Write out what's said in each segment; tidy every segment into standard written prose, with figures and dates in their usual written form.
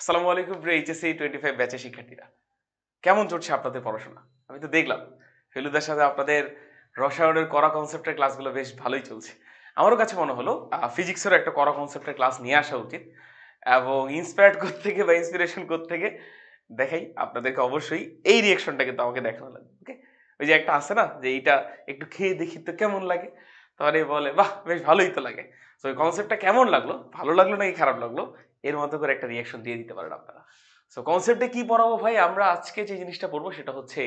আসসালামু আলাইকুম প্রিয় এইচএসসি 25 ব্যাচের শিক্ষার্থীরা। কেমন চলছে আপনাদের পড়াশোনা? আমি তো দেখলাম ফেলুদার সাথে আপনাদের রসায়নের কড়া কনসেপ্টের ক্লাসগুলো বেশ ভালোই চলছে। আমারও কাছে মনে হলো ফিজিক্সেরও একটা কড়া কনসেপ্টের ক্লাস নিয়ে আসা উচিত এবং ইন্সপায়ার্ড কোত্থেকে বা ইন্সপিরেশন কোত্থেকে দেখাই আপনাদেরকে অবশ্যই এই রিঅ্যাকশনটা কিন্তু আমাকে দেখানো লাগবে। ওকে? ওই যে একটা আছে না যে এইটা একটু খেয়ে দেখি তো কেমন লাগে? তাহলে বলে বাহ! বেশ ভালোই তো লাগে। সো এই কনসেপ্টটা কেমন লাগলো? ভালো লাগলো নাকি খারাপ লাগলো? এর মতো করে একটা রিঅ্যাকশন দিয়ে দিতে পারেন আপনারা। সো কনসেপ্টে কি পড়াবো ভাই? আমরা আজকে যে জিনিসটা পড়বো সেটা হচ্ছে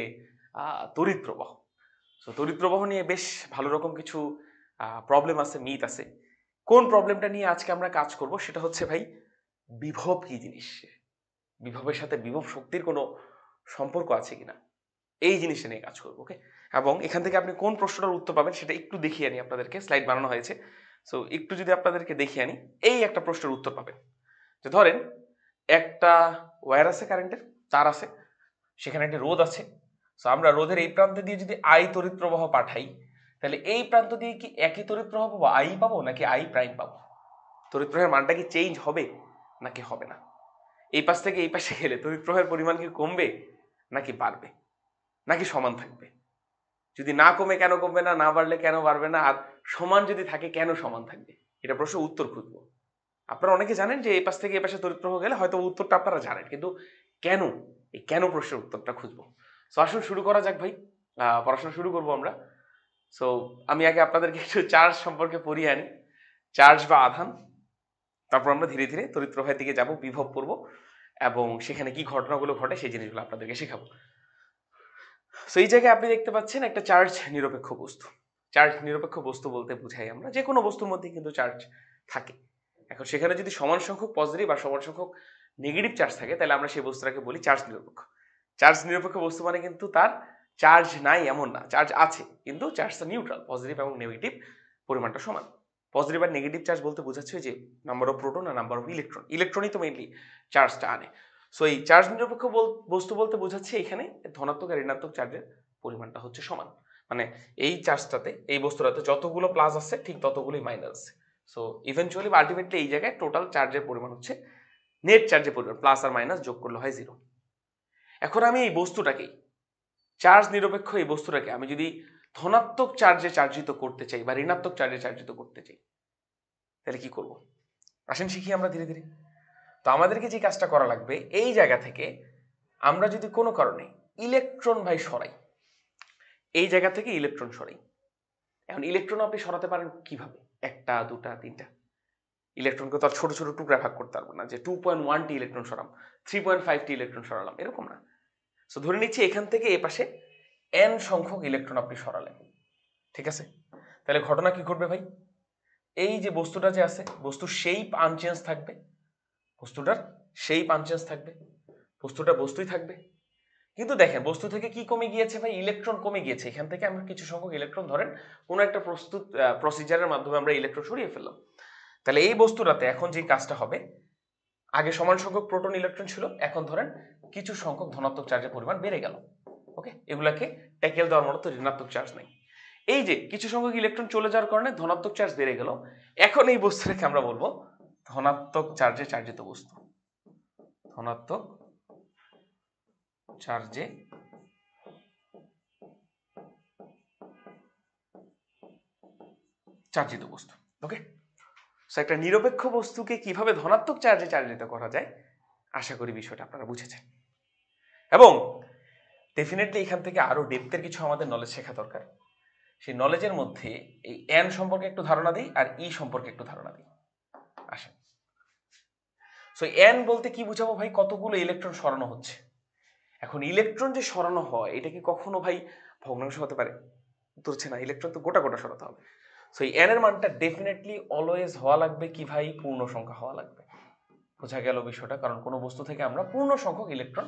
তড়িৎ প্রবাহ। সো তড়িৎ প্রবাহ নিয়ে বেশ ভালো রকম কিছু প্রবলেম আছে, মিথ আছে। কোন প্রবলেমটা নিয়ে আজকে আমরা কাজ করব সেটা হচ্ছে ভাই বিভব কি জিনিস? বিভবের সাথে বিভব শক্তির কোনো সম্পর্ক আছে কিনা? এই জিনিসটা নিয়ে কাজ করব, ওকে? এবং এখান থেকে আপনি কোন প্রশ্নটার উত্তর পাবেন সেটা একটু দেখিয়ে আনি আপনাদেরকে। স্লাইড বানানো হয়েছে। সো একটু যদি আপনাদেরকে দেখিয়ে আনি, এই একটা প্রশ্নের উত্তর পাবেন। যে ধরেন একটা ওয়্যার আছে কারেন্টের, তার আছে, সেখানে একটা রোধ আছে। সো আমরা রোধের এই প্রান্ত দিয়ে যদি আই তড়িৎ প্রবাহ পাঠাই, তাহলে এই প্রান্ত দিয়ে কি একই তড়িৎ প্রবাহ পাবো, আই পাবো নাকি আই প্রাইম পাবো? তড়িৎ প্রবাহের মানটা কি চেঞ্জ হবে নাকি হবে না? এই পাশ থেকে এই পাশে গেলে তড়িৎ প্রবাহের পরিমাণ কি কমবে নাকি বাড়বে নাকি সমান থাকবে? যদি না কমে কেন কমবে না, না বাড়লে কেন বাড়বে না, আর সমান যদি থাকে কেন সমান থাকবে? এটা প্রশ্নের উত্তর খুঁজবো। আপনারা অনেকে জানেন যে এই পাশ থেকে এই পাশে তড়িৎ প্রবাহ গেলে হয়তো উত্তরটা আপনারা জানেন, কিন্তু কেন, এই কেন প্রশ্নের উত্তরটা খুঁজবো। সো আসুন শুরু করা যাক ভাই। পড়াশোনা শুরু করবো আমরা। সো আমি আগে আপনাদেরকে একটু চার্জ সম্পর্কে পড়িয়ে আনি, চার্জ বা আধান। তারপর আমরা ধীরে ধীরে তড়িৎ প্রবাহের দিকে যাব, বিভব পড়বো এবং সেখানে কি ঘটনাগুলো ঘটে সেই জিনিসগুলো আপনাদেরকে শেখাবো। সো এই জায়গায় আপনি দেখতে পাচ্ছেন একটা চার্জ নিরপেক্ষ বস্তু। চার্জ নিরপেক্ষ বস্তু বলতে বুঝাই আমরা যে কোনো বস্তুর মধ্যে কিন্তু চার্জ থাকে। এখন সেখানে যদি সমান সংখ্যক পজিটিভ আর সমান সংখ্যক নেগেটিভ চার্জ থাকে তাহলে আমরা সেই বস্তুটাকে বলি চার্জ নিরপেক্ষ। চার্জ নিরপেক্ষ বস্তু মানে কিন্তু তার চার্জ নাই এমন না, চার্জ আছে কিন্তু চার্জটা নিউট্রাল, পজিটিভ এবং নেগেটিভ পরিমাণটা সমান। পজিটিভ আর নেগেটিভ চার্জ বলতে বোঝাচ্ছে যে নাম্বার অফ প্রোটন আর নাম্বার অফ ইলেকট্রন। ইলেকট্রনই তো মেইনলি চার্জটা আনে। সো এই চার্জ নিরপেক্ষ বস্তু বলতে বোঝাচ্ছে এখানে ধনাত্মক আর ঋণাত্মক চার্জের পরিমাণটা হচ্ছে সমান। মানে এই চার্জটাতে, এই বস্তুটাতে যতগুলো প্লাস আছে ঠিক ততগুলোই মাইনাস আছে। সো ইভেনচুয়ালি বা আলটিমেটলি এই জায়গায় টোটাল চার্জের পরিমাণ হচ্ছে নেট চার্জের পরিমাণ, প্লাস আর মাইনাস যোগ করলে হয় জিরো। এখন আমি এই বস্তুটাকেই, চার্জ নিরপেক্ষ এই বস্তুটাকে আমি যদি ধনাত্মক চার্জে চার্জিত করতে চাই বা ঋণাত্মক চার্জে চার্জিত করতে চাই তাহলে কি করব? আসেন শিখি আমরা ধীরে ধীরে। তো আমাদেরকে যে কাজটা করা লাগবে, এই জায়গা থেকে আমরা যদি কোনো কারণে ইলেকট্রন ভাই সরাই, এই জায়গা থেকে ইলেকট্রন সরাই। এখন ইলেকট্রন আপনি সরাতে পারেন কিভাবে? একটা, দুটা, তিনটা। ইলেকট্রনকে তো আর ছোট ছোট টুকরা ভাগ করতে পারবো না যে 2.1টি ইলেকট্রন সরাম, 3.5টি ইলেকট্রন সরালাম, এরকম না। সো ধরে নিচ্ছি এখান থেকে এ পাশে n সংখ্যক ইলেকট্রন আপনি সরালেন, ঠিক আছে? তাহলে ঘটনা কি ঘটবে ভাই? এই যে বস্তুটা যে আছে, বস্তুর শেপ আনচেঞ্জ থাকবে, বস্তুটার শেপ আনচেঞ্জ থাকবে, বস্তুটা বস্তুই থাকবে। কিন্তু দেখেন বস্তু থেকে কি কমে গিয়েছে ভাই? ইলেকট্রন কমে গিয়েছে। এখান থেকে আমরা কিছু সংখ্যক ইলেকট্রন ধরেন কোনো একটা প্রসিজারের মাধ্যমে আমরা ইলেকট্রন সরিয়ে ফেললাম। তাহলে এই বস্তুটাতে এখন যে কাজটা হবে, আগে সমান সংখ্যক প্রোটন ইলেকট্রন ছিল, এখন ধরেন কিছু সংখ্যক ধনাত্মক চার্জের পরিমাণ বেড়ে গেল। ওকে, এগুলাকে ট্যাকেল দেওয়ার মতো তো ঋণাত্মক চার্জ নাই। এই যে কিছু সংখ্যক ইলেকট্রন চলে যাওয়ার কারণে ধনাত্মক চার্জ বেড়ে গেল, এখন এই বস্তুটাকে আমরা বলবো ধনাত্মক চার্জে চার্জিত বস্তু। ধনাত্মক চার্জে চার্জিত বস্তু। ওকে, সো একটা নিরপেক্ষ বস্তুকে কিভাবে ধনাত্মক চার্জে চার্জিত করা যায় আশা করি বিষয়টা আপনারা বুঝেছেন। এবং ডেফিনেটলি এখান থেকে আরো ডেপথের কিছু আমাদের নলেজ শেখা দরকার। সেই নলেজের মধ্যে এই এন সম্পর্কে একটু ধারণা দিই আর ই সম্পর্কে একটু ধারণা দিই। আসেন, সো এন বলতে কি বুঝাবো ভাই? কতগুলো ইলেকট্রন সরানো হচ্ছে। এখন ইলেকট্রন যে সরানো হয় এটা কি কখনো ভাই ভগ্নাংশ হতে পারে? উত্তর হচ্ছে না, ইলেকট্রন তো গোটা গোটা সরাতে হবে। সো এই এন এর মানটা ডেফিনেটলি অলওয়েজ হওয়া লাগবে কি ভাই? পূর্ণ সংখ্যা হওয়া লাগবে। বোঝা গেল বিষয়টা? কারণ কোনো বস্তু থেকে আমরা পূর্ণ সংখ্যক ইলেকট্রন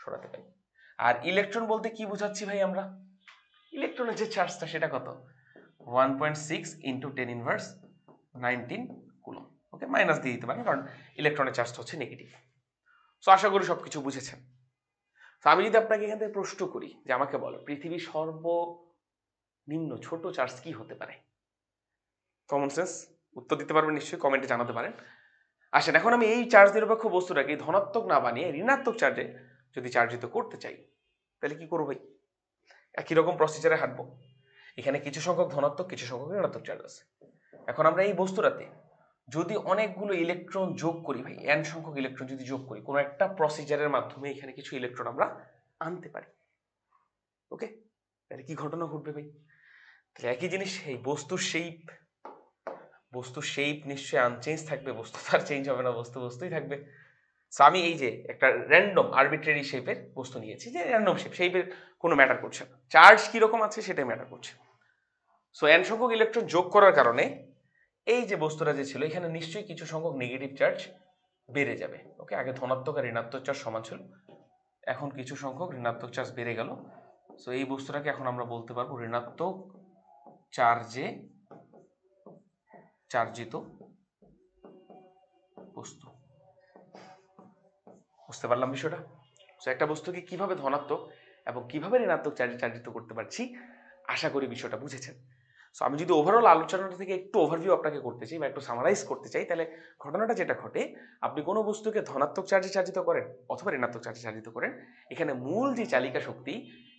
সরাতে পারি। আর ইলেকট্রন বলতে কি বুঝাচ্ছি ভাই আমরা? ইলেকট্রনের যে চার্জটা সেটা কত? 1.6 ইন্টু 10⁻19 কুলম। ওকে, মাইনাস দিয়ে দিতে পারেন কারণ ইলেকট্রনের চার্জটা হচ্ছে নেগেটিভ। সো আশা করি সবকিছু বুঝেছেন। তো আমি যদি আপনাকে এখান থেকে প্রশ্ন করি যে আমাকে বলো পৃথিবীর সর্বনিম্ন ছোট চার্জ কি হতে পারে? কমন সেন্স উত্তর দিতে পারবেন নিশ্চয়ই, কমেন্টে জানাতে পারেন। আসেন এখন আমি এই চার্জ নিরপেক্ষ বস্তুটাকে ধনাত্মক না বানিয়ে ঋণাত্মক চার্জে যদি চার্জিত করতে চাই তাহলে কি করবো ভাই? একই রকম প্রসিজারে হাঁটবো। এখানে কিছু সংখ্যক ধনাত্মক কিছু সংখ্যক ঋণাত্মক চার্জ আছে। এখন আমরা এই বস্তুটাতে যদি অনেকগুলো ইলেকট্রন যোগ করি ভাই, n সংখ্যক ইলেকট্রন যদি যোগ করি কোনো একটা প্রসিজারের মাধ্যমে এখানে কিছু ইলেকট্রন আমরা আনতে পারি, ওকে? তাহলে কি ঘটনা ঘটবে ভাই? তাহলে একই জিনিস, এই বস্তুর শেপ নিশ্চয়ই আনচেঞ্জ থাকবে, বস্তু তার চেঞ্জ হবে না, বস্তু বস্তুই থাকবে। সো আমি এই যে একটা র্যান্ডম আরবিট্রারি শেপের বস্তু নিয়েছি, যে র্যান্ডম শেপের কোনো ম্যাটার করছে না, চার্জ কিরকম আছে সেটাই ম্যাটার করছে। সো n সংখ্যক ইলেকট্রন যোগ করার কারণে এই যে বস্তুটা যে ছিল এখানে নিশ্চয়ই কিছু সংখ্যক নেগেটিভ চার্জ বেড়ে যাবে, ওকে? আগে ধনাত্মক আর ঋণাত্মক চার্জ সমান ছিল, এখন কিছু সংখ্যক ঋণাত্মক চার্জ বেড়ে গেল। সো এই বস্তুটাকে এখন আমরা বলতে পারবো ঋণাত্মক চার্জে চার্জিত বস্তু। বুঝতে পারলাম বিষয়টা? সো একটা বস্তুকে কিভাবে ধনাত্মক এবং কিভাবে ঋণাত্মক চার্জে চার্জিত করতে পারছি, আশা করি বিষয়টা বুঝেছেন। সো আমি যদি ওভারঅল আলোচনাটা থেকে একটু ওভারভিউ আপনাকে করতে চাই বা একটু সামারাইজ করতে চাই, তাহলে ঘটনাটা যেটা ঘটে, আপনি কোনো বস্তুকে ধনাত্মক চার্জে চার্জিত করেন অথবা ঋণাত্মক চার্জে চার্জিত করেন, এখানে মূল যে চালিকা শক্তি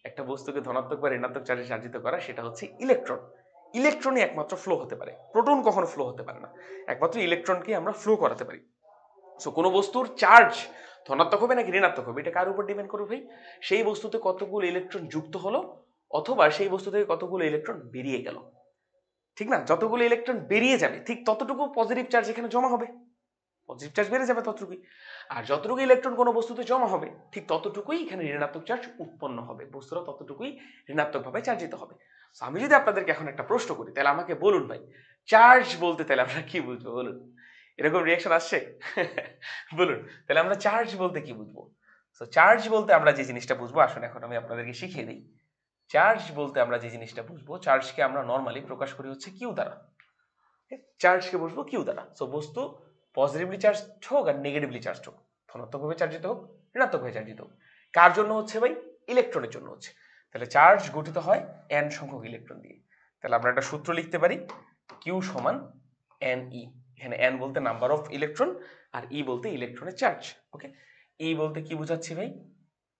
একটা বস্তুকে ধনাত্মক বা ঋণাত্মক চার্জে চার্জিত করা, সেটা হচ্ছে ইলেকট্রন। ইলেকট্রনই একমাত্র ফ্লো হতে পারে, প্রোটন কখনো ফ্লো হতে পারে না, একমাত্র ইলেকট্রনকে আমরা ফ্লো করাতে পারি। সো কোনো বস্তুর চার্জ ধনাত্মক হবে নাকি ঋণাত্মক হবে, এটা কার উপর ডিপেন্ড করবে ভাই? সেই বস্তুতে কতগুলো ইলেকট্রন যুক্ত হলো অথবা সেই বস্তু থেকে কতগুলো ইলেকট্রন বেরিয়ে গেল, ঠিক না? যতগুলো ইলেকট্রন বেরিয়ে যাবে ঠিক ততটুকু পজিটিভ চার্জ এখানে জমা হবে, পজিটিভ চার্জ বেড়ে যাবে ততটুকুই। আর যতটুকু ইলেকট্রন কোনো বস্তুতে জমা হবে ঠিক ততটুকুই এখানে ঋণাত্মক চার্জ উৎপন্ন হবে, বস্তুটা ততটুকুই ঋণাত্মকভাবে চার্জিত হবে। আমি যদি আপনাদেরকে এখন একটা প্রশ্ন করি, তাহলে আমাকে বলুন ভাই, চার্জ বলতে তাহলে আমরা কি বুঝবো বলুন? এরকম রিয়াকশন আসছে? বলুন তাহলে আমরা চার্জ বলতে কি বুঝবো? তো চার্জ বলতে আমরা যে জিনিসটা বুঝবো, আসুন এখন আমি আপনাদেরকে শিখিয়ে দিই। চার্জ বলতে আমরা যে জিনিসটা বুঝবো, চার্জকে আমরা নর্মালি প্রকাশ করি হচ্ছে কিউ দ্বারা। চার্জকে বুঝবো কিউ দ্বারা। সো বস্তু পজিটিভলি চার্জ হোক আর নেগেটিভলি চার্জ হোক, ধনাত্মকভাবে চার্জিত হোক ঋণাত্মকভাবে চার্জিত হোক, কার জন্য হচ্ছে ভাই? ইলেকট্রনের জন্য হচ্ছে। তাহলে চার্জ গঠিত হয় n সংখ্যক ইলেকট্রন দিয়ে। তাহলে আমরা একটা সূত্র লিখতে পারি, কিউ সমান এন ই। এখানে n বলতে নাম্বার অফ ইলেকট্রন আর ই বলতে ইলেকট্রনের চার্জ, ওকে? ই বলতে কি বুঝাচ্ছি ভাই?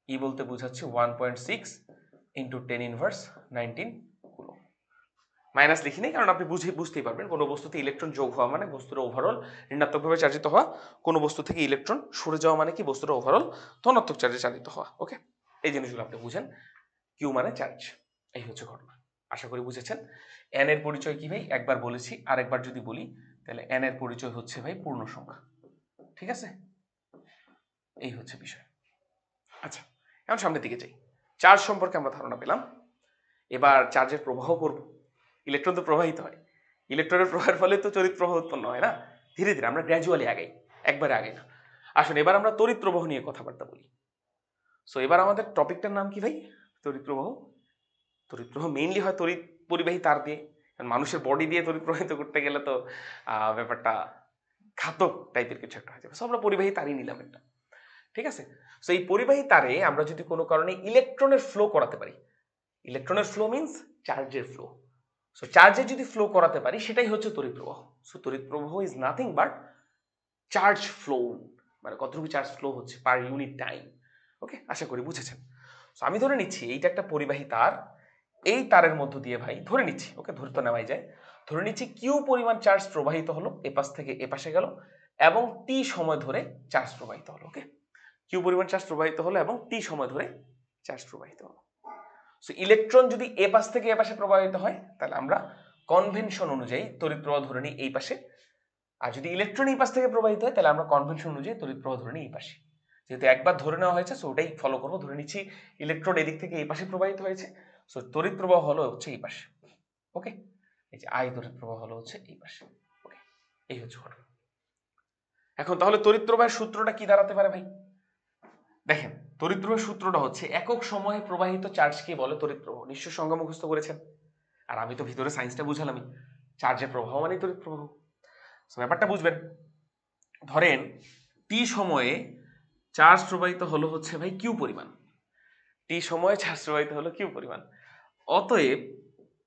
ই বলতে বুঝাচ্ছি 1.6 ইন্টু 10⁻19 কুলম্ব। মাইনাস লিখি নেই, কারণ আপনি বুঝতেই পারবেন কোনো বস্তুতে ইলেকট্রন যোগ হওয়া মানে বস্তুর ওভারঅল ঋণাত্মকভাবে চার্জিত হওয়া, কোনো বস্তু থেকে ইলেকট্রন সরে যাওয়া মানে কি বস্তুর ওভারঅল ধনাত্মক চার্জে চার্জিত হওয়া, ওকে? এই জিনিসগুলো আপনি বুঝেন। কিউ মানে চার্জ, এই হচ্ছে ঘটনা। আশা করি বুঝেছেন। এন এর পরিচয় কি ভাই? একবার বলেছি, আরেকবার যদি বলি তাহলে এন এর পরিচয় হচ্ছে ভাই পূর্ণ সংখ্যা, ঠিক আছে? এই হচ্ছে বিষয়। আচ্ছা, এখন সামনের দিকে যাই। চার্জ সম্পর্কে আমরা ধারণা পেলাম, এবার চার্জের প্রবাহ করব। ইলেকট্রন তো প্রবাহিত হয়, ইলেকট্রনের প্রবাহের ফলে তো তড়িৎ প্রবাহ উৎপন্ন হয় না? ধীরে ধীরে আমরা গ্র্যাজুয়ালি আগাই, একবারে আগাই না। আসুন এবার আমরা তড়িৎ প্রবাহ নিয়ে কথাবার্তা বলি। সো এবার আমাদের টপিকটার নাম কি ভাই? তড়িৎ প্রবাহ। তড়িৎ প্রবাহ মেইনলি হয় তড়িৎ পরিবাহী তার দিয়ে, কারণ মানুষের বডি দিয়ে তড়িৎ প্রবাহিত করতে গেলে তো ব্যাপারটা ঘাতক টাইপের কিছু একটা হয়ে যাবে। সো আমরা পরিবাহী তারই নিলাম একটা, ঠিক আছে? সো এই পরিবাহী তারে আমরা যদি কোনো কারণে ইলেকট্রনের ফ্লো করাতে পারি, ইলেকট্রনের ফ্লো মিন্স চার্জের ফ্লো। সো চার্জে যদি ফ্লো করাতে পারি সেটাই হচ্ছে তড়িৎ প্রবাহ। সো তড়িৎ প্রবাহ is nothing but charge flow, মানে কতটুকু চার্জ ফ্লো হচ্ছে পার ইউনিট টাইম, ওকে? আশা করি বুঝেছেন। সো আমি ধরে নিচ্ছি এইটা একটা পরিবাহী তার, এই তারের মধ্য দিয়ে ভাই ধরে নিচ্ছি, ওকে, ধরে তো নেওয়াই যায়, ধরে নিচ্ছি কিউ পরিমাণ চার্জ প্রবাহিত হলো এপাশ থেকে এপাশে গেল এবং টি সময় ধরে চার্জ প্রবাহিত হলো, ওকে? কিউ পরিমাণ চার্জ প্রবাহিত হলো এবং টি সময় ধরে চার্জ প্রবাহিত হলো। সো ইলেকট্রন যদি এ পাশ থেকে এ পাশে প্রবাহিত হয় তাহলে আমরা কনভেনশন অনুযায়ী তড়িৎ প্রবাহ ধরে নিই এই পাশে, আর যদি ইলেকট্রন এই পাশ থেকে প্রবাহিত হয় তাহলে আমরা কনভেনশন অনুযায়ী তড়িৎ প্রবাহ ধরে নিই এই পাশে। যেহেতু একবার ধরে নেওয়া হয়েছে সো ওটাই ফলো করবো। ধরে নিচ্ছি ইলেকট্রন এদিক থেকে এই পাশে প্রবাহিত হয়েছে, সো তড়িৎ প্রবাহ হলো হচ্ছে এই পাশে, ওকে? এই যে আই তড়িৎ প্রবাহ হলো হচ্ছে এই পাশে, ওকে? এই হচ্ছে ঘটনা। এখন তাহলে তড়িৎ প্রবাহের সূত্রটা কি দাঁড়াতে পারে ভাই? দেখেন, তড়িৎ প্রবাহের সূত্রটা হচ্ছে একক সময়ে প্রবাহিত চার্জকে বলে তড়িৎ প্রবাহ। নিশ্চয় সংজ্ঞা মুখস্থ করেছেন, আর আমি তো ভিতরে সায়েন্সটা বুঝালামই, চার্জের প্রবাহ মানে তড়িৎ প্রবাহ। ব্যাপারটা বুঝবেন, ধরেন টি সময়ে চার্জ প্রবাহিত হলো হচ্ছে ভাই কিউ পরিমাণ, টি সময়ে চার্জ প্রবাহিত হলো কিউ পরিমাণ, অতএব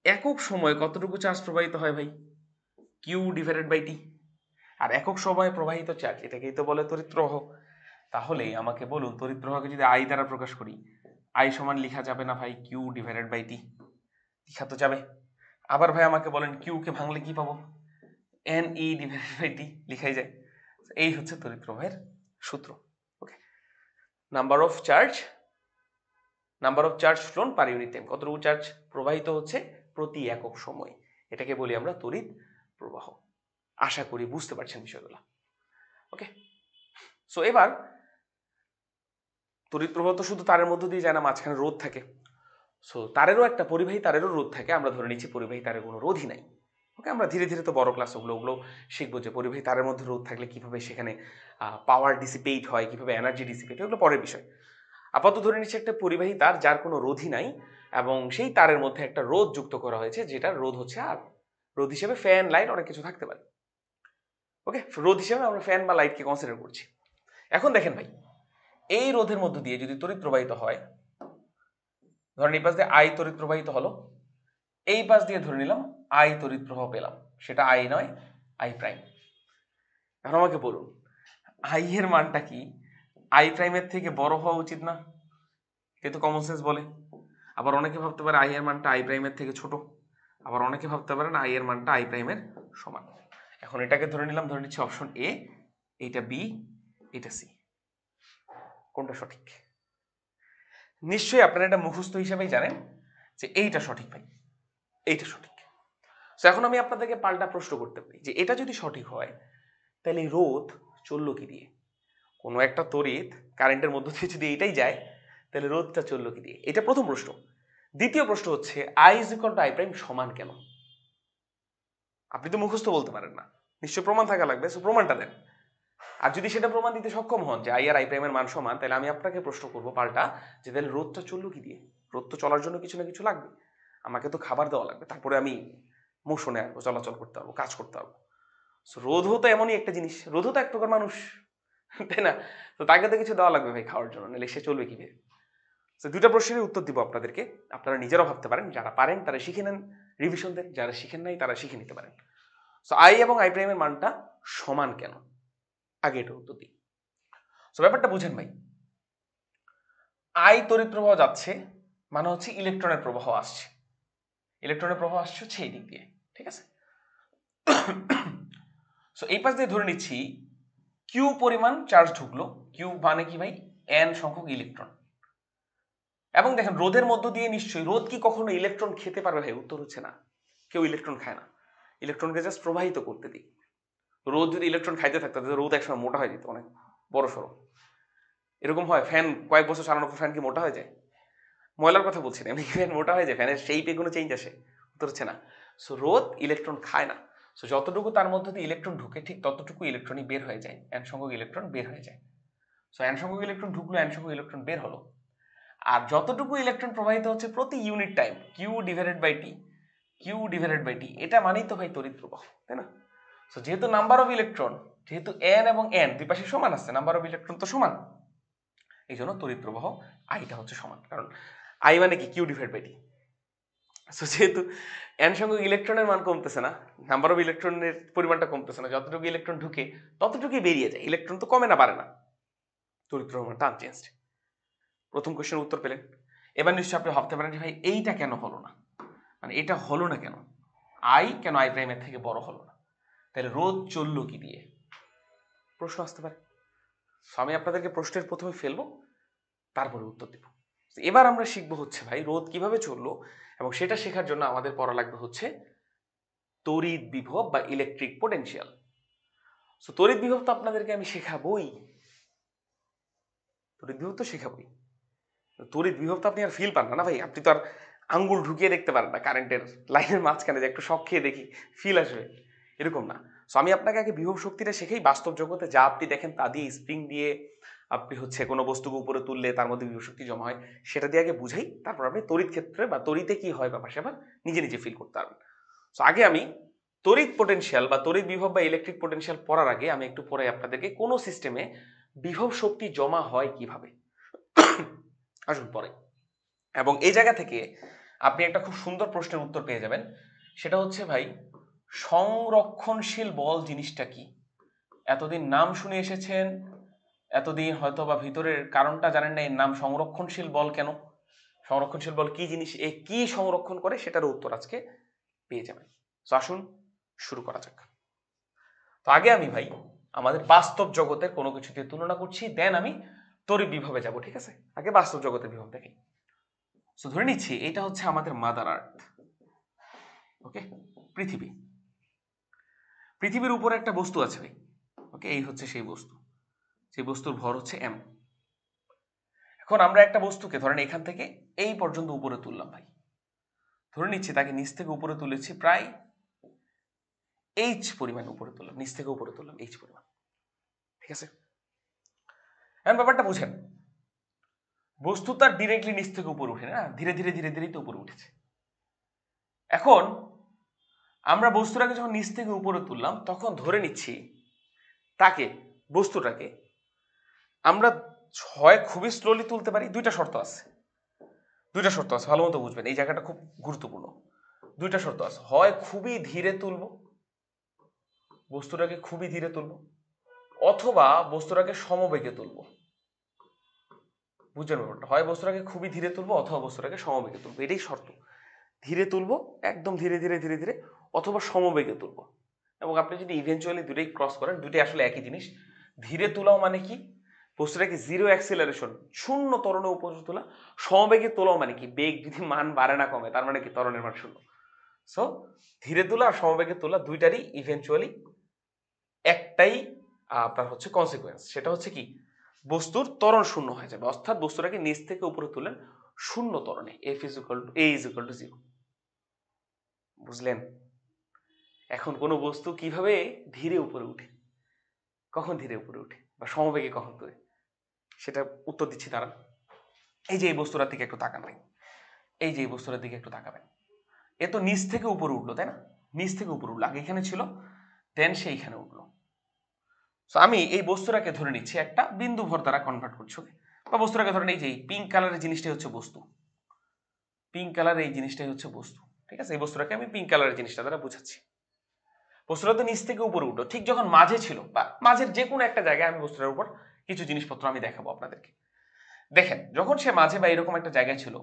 একক সময়ে কতটুকু চার্জ প্রবাহিত হয় ভাই? কিউ ডিভাইডেড বাই টি। আর একক সময়ে প্রবাহিত চার্জ এটাকেই তো বলে তড়িৎ প্রবাহ। তাহলে আমাকে বলুন তড়িৎ প্রবাহকে যদি আই দ্বারা প্রকাশ করি, আই সমান লিখা যাবে না ভাই কিউ ডিভাইডেড বাই টি? লিখা তো যাবে। আবার ভাই আমাকে বলেন কিউ কে ভাঙলে কি পাবো? N E divided by T লিখাই যায়। এই হচ্ছে তড়িৎ প্রবাহের সূত্র। Okay, number of charge flown per unit time, কতটুকু চার্জ প্রবাহিত হচ্ছে প্রতি একক সময়, এটাকে বলি আমরা তড়িৎ প্রবাহ। আশা করি বুঝতে পারছেন বিষয়গুলো। ওকে, সো এবার তড়িৎ প্রবাহ তো শুধু তারের মধ্য দিয়ে যায় না, মাঝখানে রোধ থাকে। সো তারেরও একটা পরিবাহী তারেরও রোধ থাকে। আমরা ধরে নিচ্ছি পরিবাহী তারের কোনো রোধই নাই। ওকে, আমরা ধীরে ধীরে তো বড় ক্লাস ওগুলো শিখবো যে পরিবাহী তারের মধ্যে রোধ থাকলে কিভাবে সেখানে পাওয়ার ডিসিপেট হয়, কিভাবে এনার্জি ডিসিপেট হয়, ওগুলো পরের বিষয়। আপাতত ধরে নিচ্ছি একটা পরিবাহী তার যার কোনো রোধই নাই এবং সেই তারের মধ্যে একটা রোধ যুক্ত করা হয়েছে, যেটা রোধ হচ্ছে আর রোধ হিসেবে ফ্যান, লাইট, অনেক কিছু থাকতে পারে। ওকে, রোধ হিসেবে আমরা ফ্যান বা লাইটকে কনসিডার করছি। এখন দেখেন ভাই, এই রোধের মধ্য দিয়ে যদি তড়িৎ প্রবাহিত হয়, ধরেন এই পাশ দিয়ে আই তড়িৎ প্রবাহিত হলো, এই পাশ দিয়ে ধরে নিলাম আই তড়িৎ প্রবাহ পেলাম, সেটা আই নয় আই প্রাইম। এখন আমাকে বলুন আই এর মানটা কি আই প্রাইমের থেকে বড় হওয়া উচিত না? এটা তো কমন সেন্স বলে। আবার অনেকে ভাবতে পারে আই এর মানটা আই প্রাইমের থেকে ছোট, আবার অনেকে ভাবতে পারেন আই এর মানটা আই প্রাইমের সমান। এখন এটাকে ধরে নিচ্ছি অপশন এ, এটা বি, এটা সি। কোনটা সঠিক? নিশ্চয়ই আপনারা এটা মুখস্থ হিসেবেই জানেন যে এইটা সঠিক ভাই, এইটা সঠিক। তো এখন আমি আপনাদেরকে পাল্টা প্রশ্ন করতে পারি যে এটা যদি সঠিক হয় তাহলে রোধ চললো কি দিয়ে? কোনো একটা তড়িৎ কারেন্টের মধ্য দিয়ে যদি এইটাই যায় তাহলে রোধটা চললো কি দিয়ে? এটা প্রথম প্রশ্ন। দ্বিতীয় প্রশ্ন হচ্ছে I is equal two I prime সমান কেন? আপনি তো মুখস্থ বলতে পারেন না, নিশ্চয় প্রমাণ থাকা লাগবে। সো প্রমাণটা দেন। আর যদি সেটা প্রমাণ দিতে সক্ষম হন যে আই আর আই প্রাইমের মান সমান, তাহলে আমি আপনাকে প্রশ্ন করবো পাল্টা যে তাহলে রোধটা চললো কি দিয়ে? রোধ তো চলার জন্য কিছু না কিছু লাগবে, আমাকে তো খাবার দেওয়া লাগবে, তারপরে আমি মোশনে আসবো, চলাচল করতে পারবো, কাজ করতে পারবো। সো রোধও তো এমনই একটা জিনিস, রোধও তো এক প্রকার মানুষ, তাই না? তো তাকে তো কিছু দেওয়া লাগবে ভাই খাওয়ার জন্য, নাহলে সে চলবে কিভাবে? তো দুটা প্রশ্নের উত্তর দিব আপনাদেরকে, আপনারা নিজেরাও ভাবতে পারেন, যারা পারেন তারা শিখে নেন, রিভিশন দেন, যারা শিখেন নাই তারা শিখে নিতে পারেন। সো আই এবং আই প্রাইমের মানটা সমান কেন, আগে এটা উত্তর দিই। সো ব্যাপারটা বুঝেন ভাই, আই তড়িৎ প্রবাহ যাচ্ছে মানে হচ্ছে ইলেকট্রনের প্রবাহ আসছে, ইলেকট্রনের প্রবাহ আসছে হচ্ছে এই দিক দিয়ে, ঠিক আছে? সো এই পাশ দিয়ে ধরে নিচ্ছি কিউ পরিমাণ চার্জ ঢুকলো, কিউ মানে কি ভাই? এন সংখ্যক ইলেকট্রন। এবং দেখেন রোধের মধ্য দিয়ে নিশ্চয়ই, রোধ কি কখনো ইলেকট্রন খেতে পারবে ভাই? উত্তর হচ্ছে না, কেউ ইলেকট্রন খায় না, ইলেকট্রনকে জাস্ট প্রবাহিত করতে দিই। রোদ যদি ইলেকট্রন খাইতে থাকতো তাহলে রোদ একসময় মোটা হয়ে যেত, অনেক বড় সড়ো। এরকম হয়? ফ্যান কয়েক বছর চালানোর পর ফ্যান কি মোটা হয়ে যায়? ময়লার কথা বলছি না, এমনি ফ্যান মোটা হয়ে যায়? ফ্যানের সেইপে কোনো চেঞ্জ আসে? উত্তর হচ্ছে না। সো রোদ ইলেকট্রন খায় না। সো যতটুকু তার মধ্যে দিয়ে ইলেকট্রন ঢুকে ঠিক ততটুকু ইলেকট্রনই বের হয়ে যায়, এন সংখ্যক ইলেকট্রন বের হয়ে যায়। সো এন সংখ্যক ইলেকট্রন ঢুকলো, এন সংখ্যক ইলেকট্রন বের হলো। আর যতটুকু ইলেকট্রন প্রবাহিত হচ্ছে প্রতি unit time, Q divided by T, Q divided by T, এটা মানেই তো ভাই তড়িৎ প্রবাহ, তাই না? সো যেহেতু নাম্বার অফ ইলেকট্রন, যেহেতু এন এবং এন দুই পাশে সমান আছে, নাম্বার অফ ইলেকট্রন তো সমান, এই জন্য তড়িৎ প্রবাহ আইটা হচ্ছে সমান, কারণ আই মানে কি? Q divide by T. So যেহেতু এন সংখ্যক ইলেকট্রনের মান কমতেছে না, নাম্বার অফ ইলেকট্রনের পরিমাণটা কমতেছে না, যতটুকু ইলেকট্রন ঢুকে ততটুকুই বেরিয়ে যায়, ইলেকট্রন তো কমে না বাড়ে না, তড়িৎ প্রবাহ মানটা আনচেঞ্জড। প্রথম কোশ্চেনের উত্তর পেলেন। এবার নিশ্চয়ই আপনি ভাবতে পারেন যে ভাই এইটা কেন হলো না, মানে এটা হলো না কেন? আই কেন আই প্রাইমের থেকে বড় হলো না? তাহলে রোধ চললো কি দিয়ে? প্রশ্ন আসতে পারে। আমি আপনাদেরকে প্রশ্নের প্রথমে ফেলবো, তারপরে উত্তর দেব। এবার আমরা শিখবো হচ্ছে ভাই রোধ কিভাবে চললো, এবং সেটা শেখার জন্য আমাদের পড়া লাগবে হচ্ছে তড়িৎ বিভব বা ইলেকট্রিক পোটেনশিয়াল। সো তড়িৎ বিভব তো আপনাদেরকে আমি শেখাবোই, তড়িৎ বিভব তো শেখাবোই। তড়িৎ বিভব তো আপনি আর ফিল পান না ভাই, আপনি তো আর আঙ্গুল ঢুকিয়ে দেখতে পারেন না কারেন্টের লাইনের মাঝখানে যে একটু শক খেয়ে দেখি ফিল আসবে, এরকম না। সো আমি আপনাকে আগে বিভব শক্তিটা শেখাই, বাস্তব জগতে যা আপনি দেখেন তা দিয়ে, স্প্রিং দিয়ে আপনি হচ্ছে কোনো বস্তুকে উপরে তুললে তার মধ্যে বিভব শক্তি জমা হয়, সেটা দিয়ে আগে বুঝাই, তারপর আপনি তড়িৎ ক্ষেত্রে বা তড়িতে কি হয় ব্যাপার স্যাপার নিজে নিজে ফিল করতে পারবেন। সো আগে আমি তড়িৎ পোটেনশিয়াল বা তড়িৎ বিভব বা ইলেকট্রিক পোটেনশিয়াল পড়ার আগে আমি একটু পরে আপনাদেরকে কোনো সিস্টেমে বিভব শক্তি জমা হয় কিভাবে আসুন পরে। এবং এই জায়গা থেকে আপনি একটা খুব সুন্দর প্রশ্নের উত্তর পেয়ে যাবেন, সেটা হচ্ছে ভাই সংরক্ষণশীল বল জিনিসটা কি? এতদিন নাম শুনে এসেছেন, এতদিন হয়তো বা ভিতরের কারণটা জানেন না, এর নাম সংরক্ষণশীল বল কেন, সংরক্ষণশীল বল কি জিনিস, এ কি সংরক্ষণ করে, সেটার উত্তর আজকে পেয়ে যাবেন। তো আসুন শুরু করা যাক। তো আগে আমি ভাই আমাদের বাস্তব জগতের কোনো কিছু দিয়ে তুলনা করছি, দেন আমি তড়িৎ বিভবে যাব, ঠিক আছে? আগে বাস্তব জগতের বিভব দেখি। তো ধরে নিচ্ছি এটা হচ্ছে আমাদের মাদার আর্থ, ওকে, পৃথিবী। পৃথিবীর উপরে একটা বস্তু আছে ভাই, ওকে, এই হচ্ছে সেই বস্তু, সেই বস্তুর ভর হচ্ছে m। এখন আমরা একটা বস্তুকে ধরেন এখান থেকে এই পর্যন্ত উপরে তুললাম ভাই, ধরে নিচ্ছি তাকে নিচ থেকে উপরে তুলেছি প্রায় h পরিমাণ উপরে তুললাম, নিচ থেকে উপরে তুললাম h পরিমাণ, ঠিক আছে? এখন ব্যাপারটা বুঝেন, বস্তু তার ডিরেক্টলি নিচ থেকে উপরে উঠে না, ধীরে ধীরে ধীরে ধীরে তো উপরে উঠেছে। এখন আমরা বস্তুটাকে যখন নিচ থেকে উপরে তুললাম তখন ধরে নিচ্ছি তাকে, বস্তুটাকে আমরা হয় খুবই স্লোলি তুলতে পারি, দুইটা শর্ত আছে, দুইটা শর্ত আছে, ভালো মতো বুঝবেন, এই জায়গাটা খুব গুরুত্বপূর্ণ। দুইটা শর্ত আছে, হয় খুবই ধীরে তুলবো, বস্তুটাকে খুবই ধীরে তুলবো, অথবা বস্তুটাকে সমবেগে তুলবো। বুঝছেন ব্যাপারটা? হয় বস্তুটাকে খুবই ধীরে তুলবো অথবা বস্তুটাকে সমবেগে তুলবো, এটাই শর্ত। ধীরে তুলবো, একদম ধীরে ধীরে ধীরে ধীরে, অথবা সমবেগে তুলবো। এবং আপনি যদি ইভেনচুয়ালি দুটোই ক্রস করেন, দুটোই আসলে একই জিনিস। ধীরে তোলাও মানে কি, বস্তুটাকে জিরো অ্যাক্সিলারেশন, শূন্য ত্বরণে উপরে তোলা। সমবেগে তোলাও মানে কি, বেগ যদি মান বাড়ে না কমে, তার মানে কি ত্বরণের মান শূন্য। সো ধীরে তোলা আর সমবেগে তোলা দুইটারই ইভেনচুয়ালি একটাই আপনার হচ্ছে কনসিকুয়েন্স, সেটা হচ্ছে কি, বস্তুর ত্বরণ শূন্য হয়ে যাবে, অর্থাৎ বস্তুটাকে নিচ থেকে উপরে তুলেন শূন্য ত্বরণে, এ ইজ ইকুয়াল টু 0। বুঝলেন? এখন কোনো বস্তু কিভাবে ধীরে উপরে উঠে, কখন ধীরে উপরে উঠে বা সমবেগে কখন তোলে, সেটা উত্তর দিচ্ছি তারা। এই যে এই বস্তুটার দিকে একটু তাকান ভাই, এই যে এই বস্তুটার দিকে একটু তাকাবেন, এ তো নিচ থেকে উপরে উঠলো, তাই না? নিচ থেকে উপরে উঠলো, আগে এখানে ছিল, দেন সে এইখানে উঠলো। তো আমি এই বস্তুটাকে ধরে নিচ্ছি একটা বিন্দু ভর দ্বারা কনভার্ট করছি, বা বস্তুটাকে ধরেন এই যে পিঙ্ক কালারের জিনিসটাই হচ্ছে বস্তু, পিঙ্ক কালারের এই জিনিসটাই হচ্ছে বস্তু, ঠিক আছে? এই বস্তুটাকে আমি পিঙ্ক কালারের জিনিসটা দ্বারা বুঝাচ্ছি। বস্তুটা তো নিচ থেকে উপরে উঠলো, ঠিক যখন মাঝে ছিল বা মাঝের যে কোনো একটা জায়গায়, আমি বস্তুটার উপর কিছু জিনিসপত্র আমি দেখাবো আপনাদেরকে। দেখেন, যখন সে মাঝে বা এরকম একটা জায়গায় ছিল,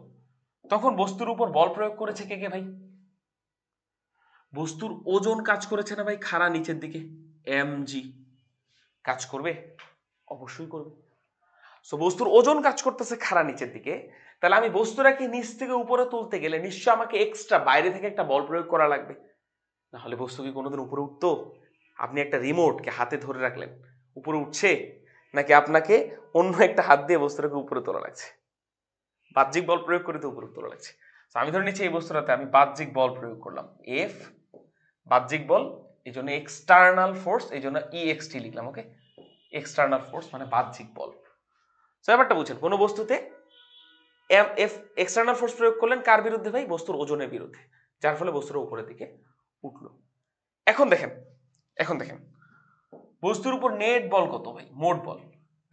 তখন বস্তুর উপর বল প্রয়োগ করেছে কে কে ভাই? বস্তুর ওজন কাজ করেছে না ভাই, খাড়া নিচের দিকে, mg কাজ করবে, অবশ্যই করবে। সো বস্তুর ওজন কাজ করতেছে খাড়া নিচের দিকে, তাহলে আমি বস্তুটাকে নিচ থেকে উপরে তুলতে গেলে নিশ্চয় আমাকে এক্সট্রা বাইরে থেকে একটা বল প্রয়োগ করা লাগবে, না হলে বস্তু কি কোনোদিন উপরে উঠতো? আপনি একটা রিমোটকে হাতে ধরে রাখলেন, উপরে উঠছে? নাকি আপনাকে অন্য একটা হাত দিয়ে বস্তুটাকে উপরে তোলা লাগছে, বাহ্যিক বল প্রয়োগ করে তো উপরে তোলা লাগছে। আমি ধরে নিচ্ছি এই বস্তুটাতে আমি বাহ্যিক বল প্রয়োগ করলাম, এফ বাহ্যিক বল, এই জন্য এক্সটার্নাল ফোর্স, এই জন্য ইএক্সটি লিখলাম, ওকে, এক্সটার্নাল ফোর্স মানে বাহ্যিক বল। তো ব্যাপারটা বুঝছেন, কোনো বস্তুতে এফ এক্সটার্নাল ফোর্স প্রয়োগ করলেন কার বিরুদ্ধে ভাই? বস্তুর ওজনের বিরুদ্ধে, যার ফলে বস্তুর উপরের দিকে উঠলো। এখন দেখেন, এখন দেখেন বস্তুর উপর নেট বল কত ভাই, মোট বল,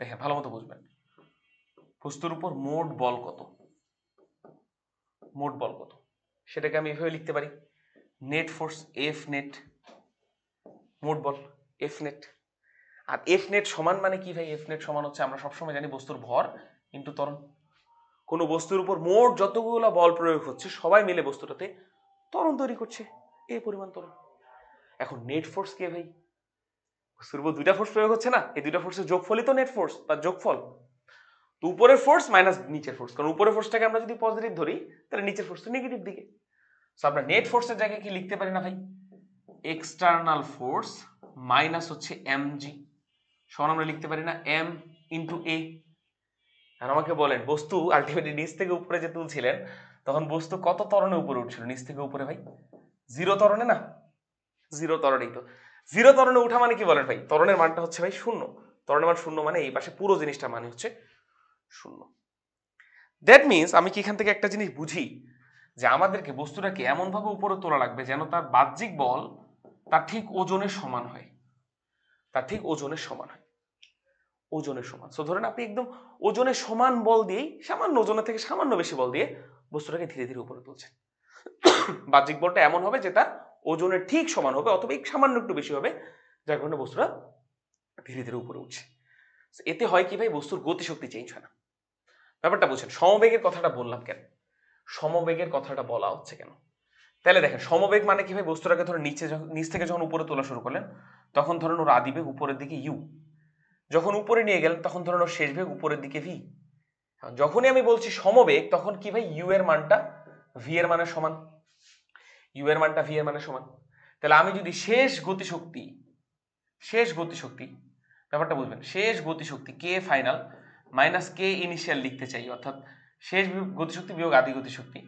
দেখেন ভালো মতো বুঝবেন, বস্তুর উপর মোট বল কত, মোট বল কত, সেটাকে আমি এভাবে লিখতে পারি, নেট ফোর্স এফ নেট, মোট বল এফ নেট। আর এফ নেট সমান মানে কি ভাই? এফ নেট সমান হচ্ছে, আমরা সবসময় জানি, বস্তুর ভর ইন্টু ত্বরণ। কোনো বস্তুর উপর মোট যতগুলো বল প্রয়োগ হচ্ছে সবাই মিলে বস্তুটাতে ত্বরণ তৈরি করছে, এই পরিমাণ ত্বরণ। এখন নেট ফোর্স কে ভাই? বস্তুর উপর দুইটা ফোর্স প্রয়োগ হচ্ছে না, এই দুইটা ফোর্সের যোগফলই তো নেট ফোর্স বা যোগফল। তো উপরের ফোর্স মাইনাস নিচের ফোর্স, কারণ উপরের ফোর্সটাকে আমরা যদি পজিটিভ ধরি তাহলে নিচের ফোর্স তো নেগেটিভ দিকে। সো আমরা নেট ফোর্সের জায়গায় কি লিখতে পারি না ভাই? এক্সটার্নাল ফোর্স মাইনাস হচ্ছে mg সমান আমরা লিখতে পারি না m ইন্টু a। আর আমাকে বলেন, বস্তু আলটিমেটলি নিচ থেকে উপরে যে তুলছিলেন, তখন বস্তু কত ত্বরণে উপরে উঠছিল নিচ থেকে উপরে ভাই? জিরো ত্বরণে না? জিরো ত্বরণেই তো। জিরো ত্বরণে উঠা মানে কি বলেন ভাই? ত্বরণের মানটা হচ্ছে ভাই শূন্য, ত্বরণের মান শূন্য মানে এই পাশে পুরো জিনিসটা মানে হচ্ছে শূন্য। দ্যাট মিনস আমি কি এখান থেকে একটা জিনিস বুঝি, যে আমাদেরকে বস্তুটাকে এমন ভাবে উপরে তোলা লাগবে যেন তার বাহ্যিক বল তার ঠিক ওজনের সমান হয়, তার ঠিক ওজনের সমান হয়, ওজনের সমান। সো ধরেন আপনি একদম ওজনের সমান বল দিয়েই, সামান্য ওজনের থেকে সামান্য বেশি বল দিয়ে বস্তুটাকে ধীরে ধীরে উপরে তুলছেন। বাহ্যিক বলটা এমন হবে যে তার ওজনের ঠিক সমান হবে, অথবা সামান্য একটু বেশি হবে, যার কারণে বস্তুটা ধীরে ধীরে উপরে উঠছে। এতে হয় কি ভাই, বস্তুর গতিশক্তি চেঞ্জ হয় না। ব্যাপারটা বুঝছেন? সমবেগের কথাটা বললাম কেন, সমবেগের কথাটা বলা হচ্ছে কেন? তাহলে দেখেন, সমবেগ মানে কি ভাই, বস্তুটাকে ধরুন নিচ থেকে যখন উপরে তোলা শুরু করলেন, তখন ধরেন ওর আদি বেগ উপরের দিকে ইউ, যখন উপরে নিয়ে গেলেন তখন ধরেন ওর শেষ বেগ উপরের দিকে ভি। যখনই আমি বলছি সমবেগ, তখন কি ভাই, ইউ এর মানটা ভি এর মানের সমান, ইউ এর মানটা ভি এর মানের সমান। তাহলে আমি যদি শেষ গতিশক্তি ব্যাপারটা বুঝবেন, শেষ গতিশক্তি কে ফাইনাল মাইনাস কে ইনিশিয়াল লিখতে চাই, অর্থাৎ শেষ গতিশক্তি বিয়োগ আদি গতিশক্তি,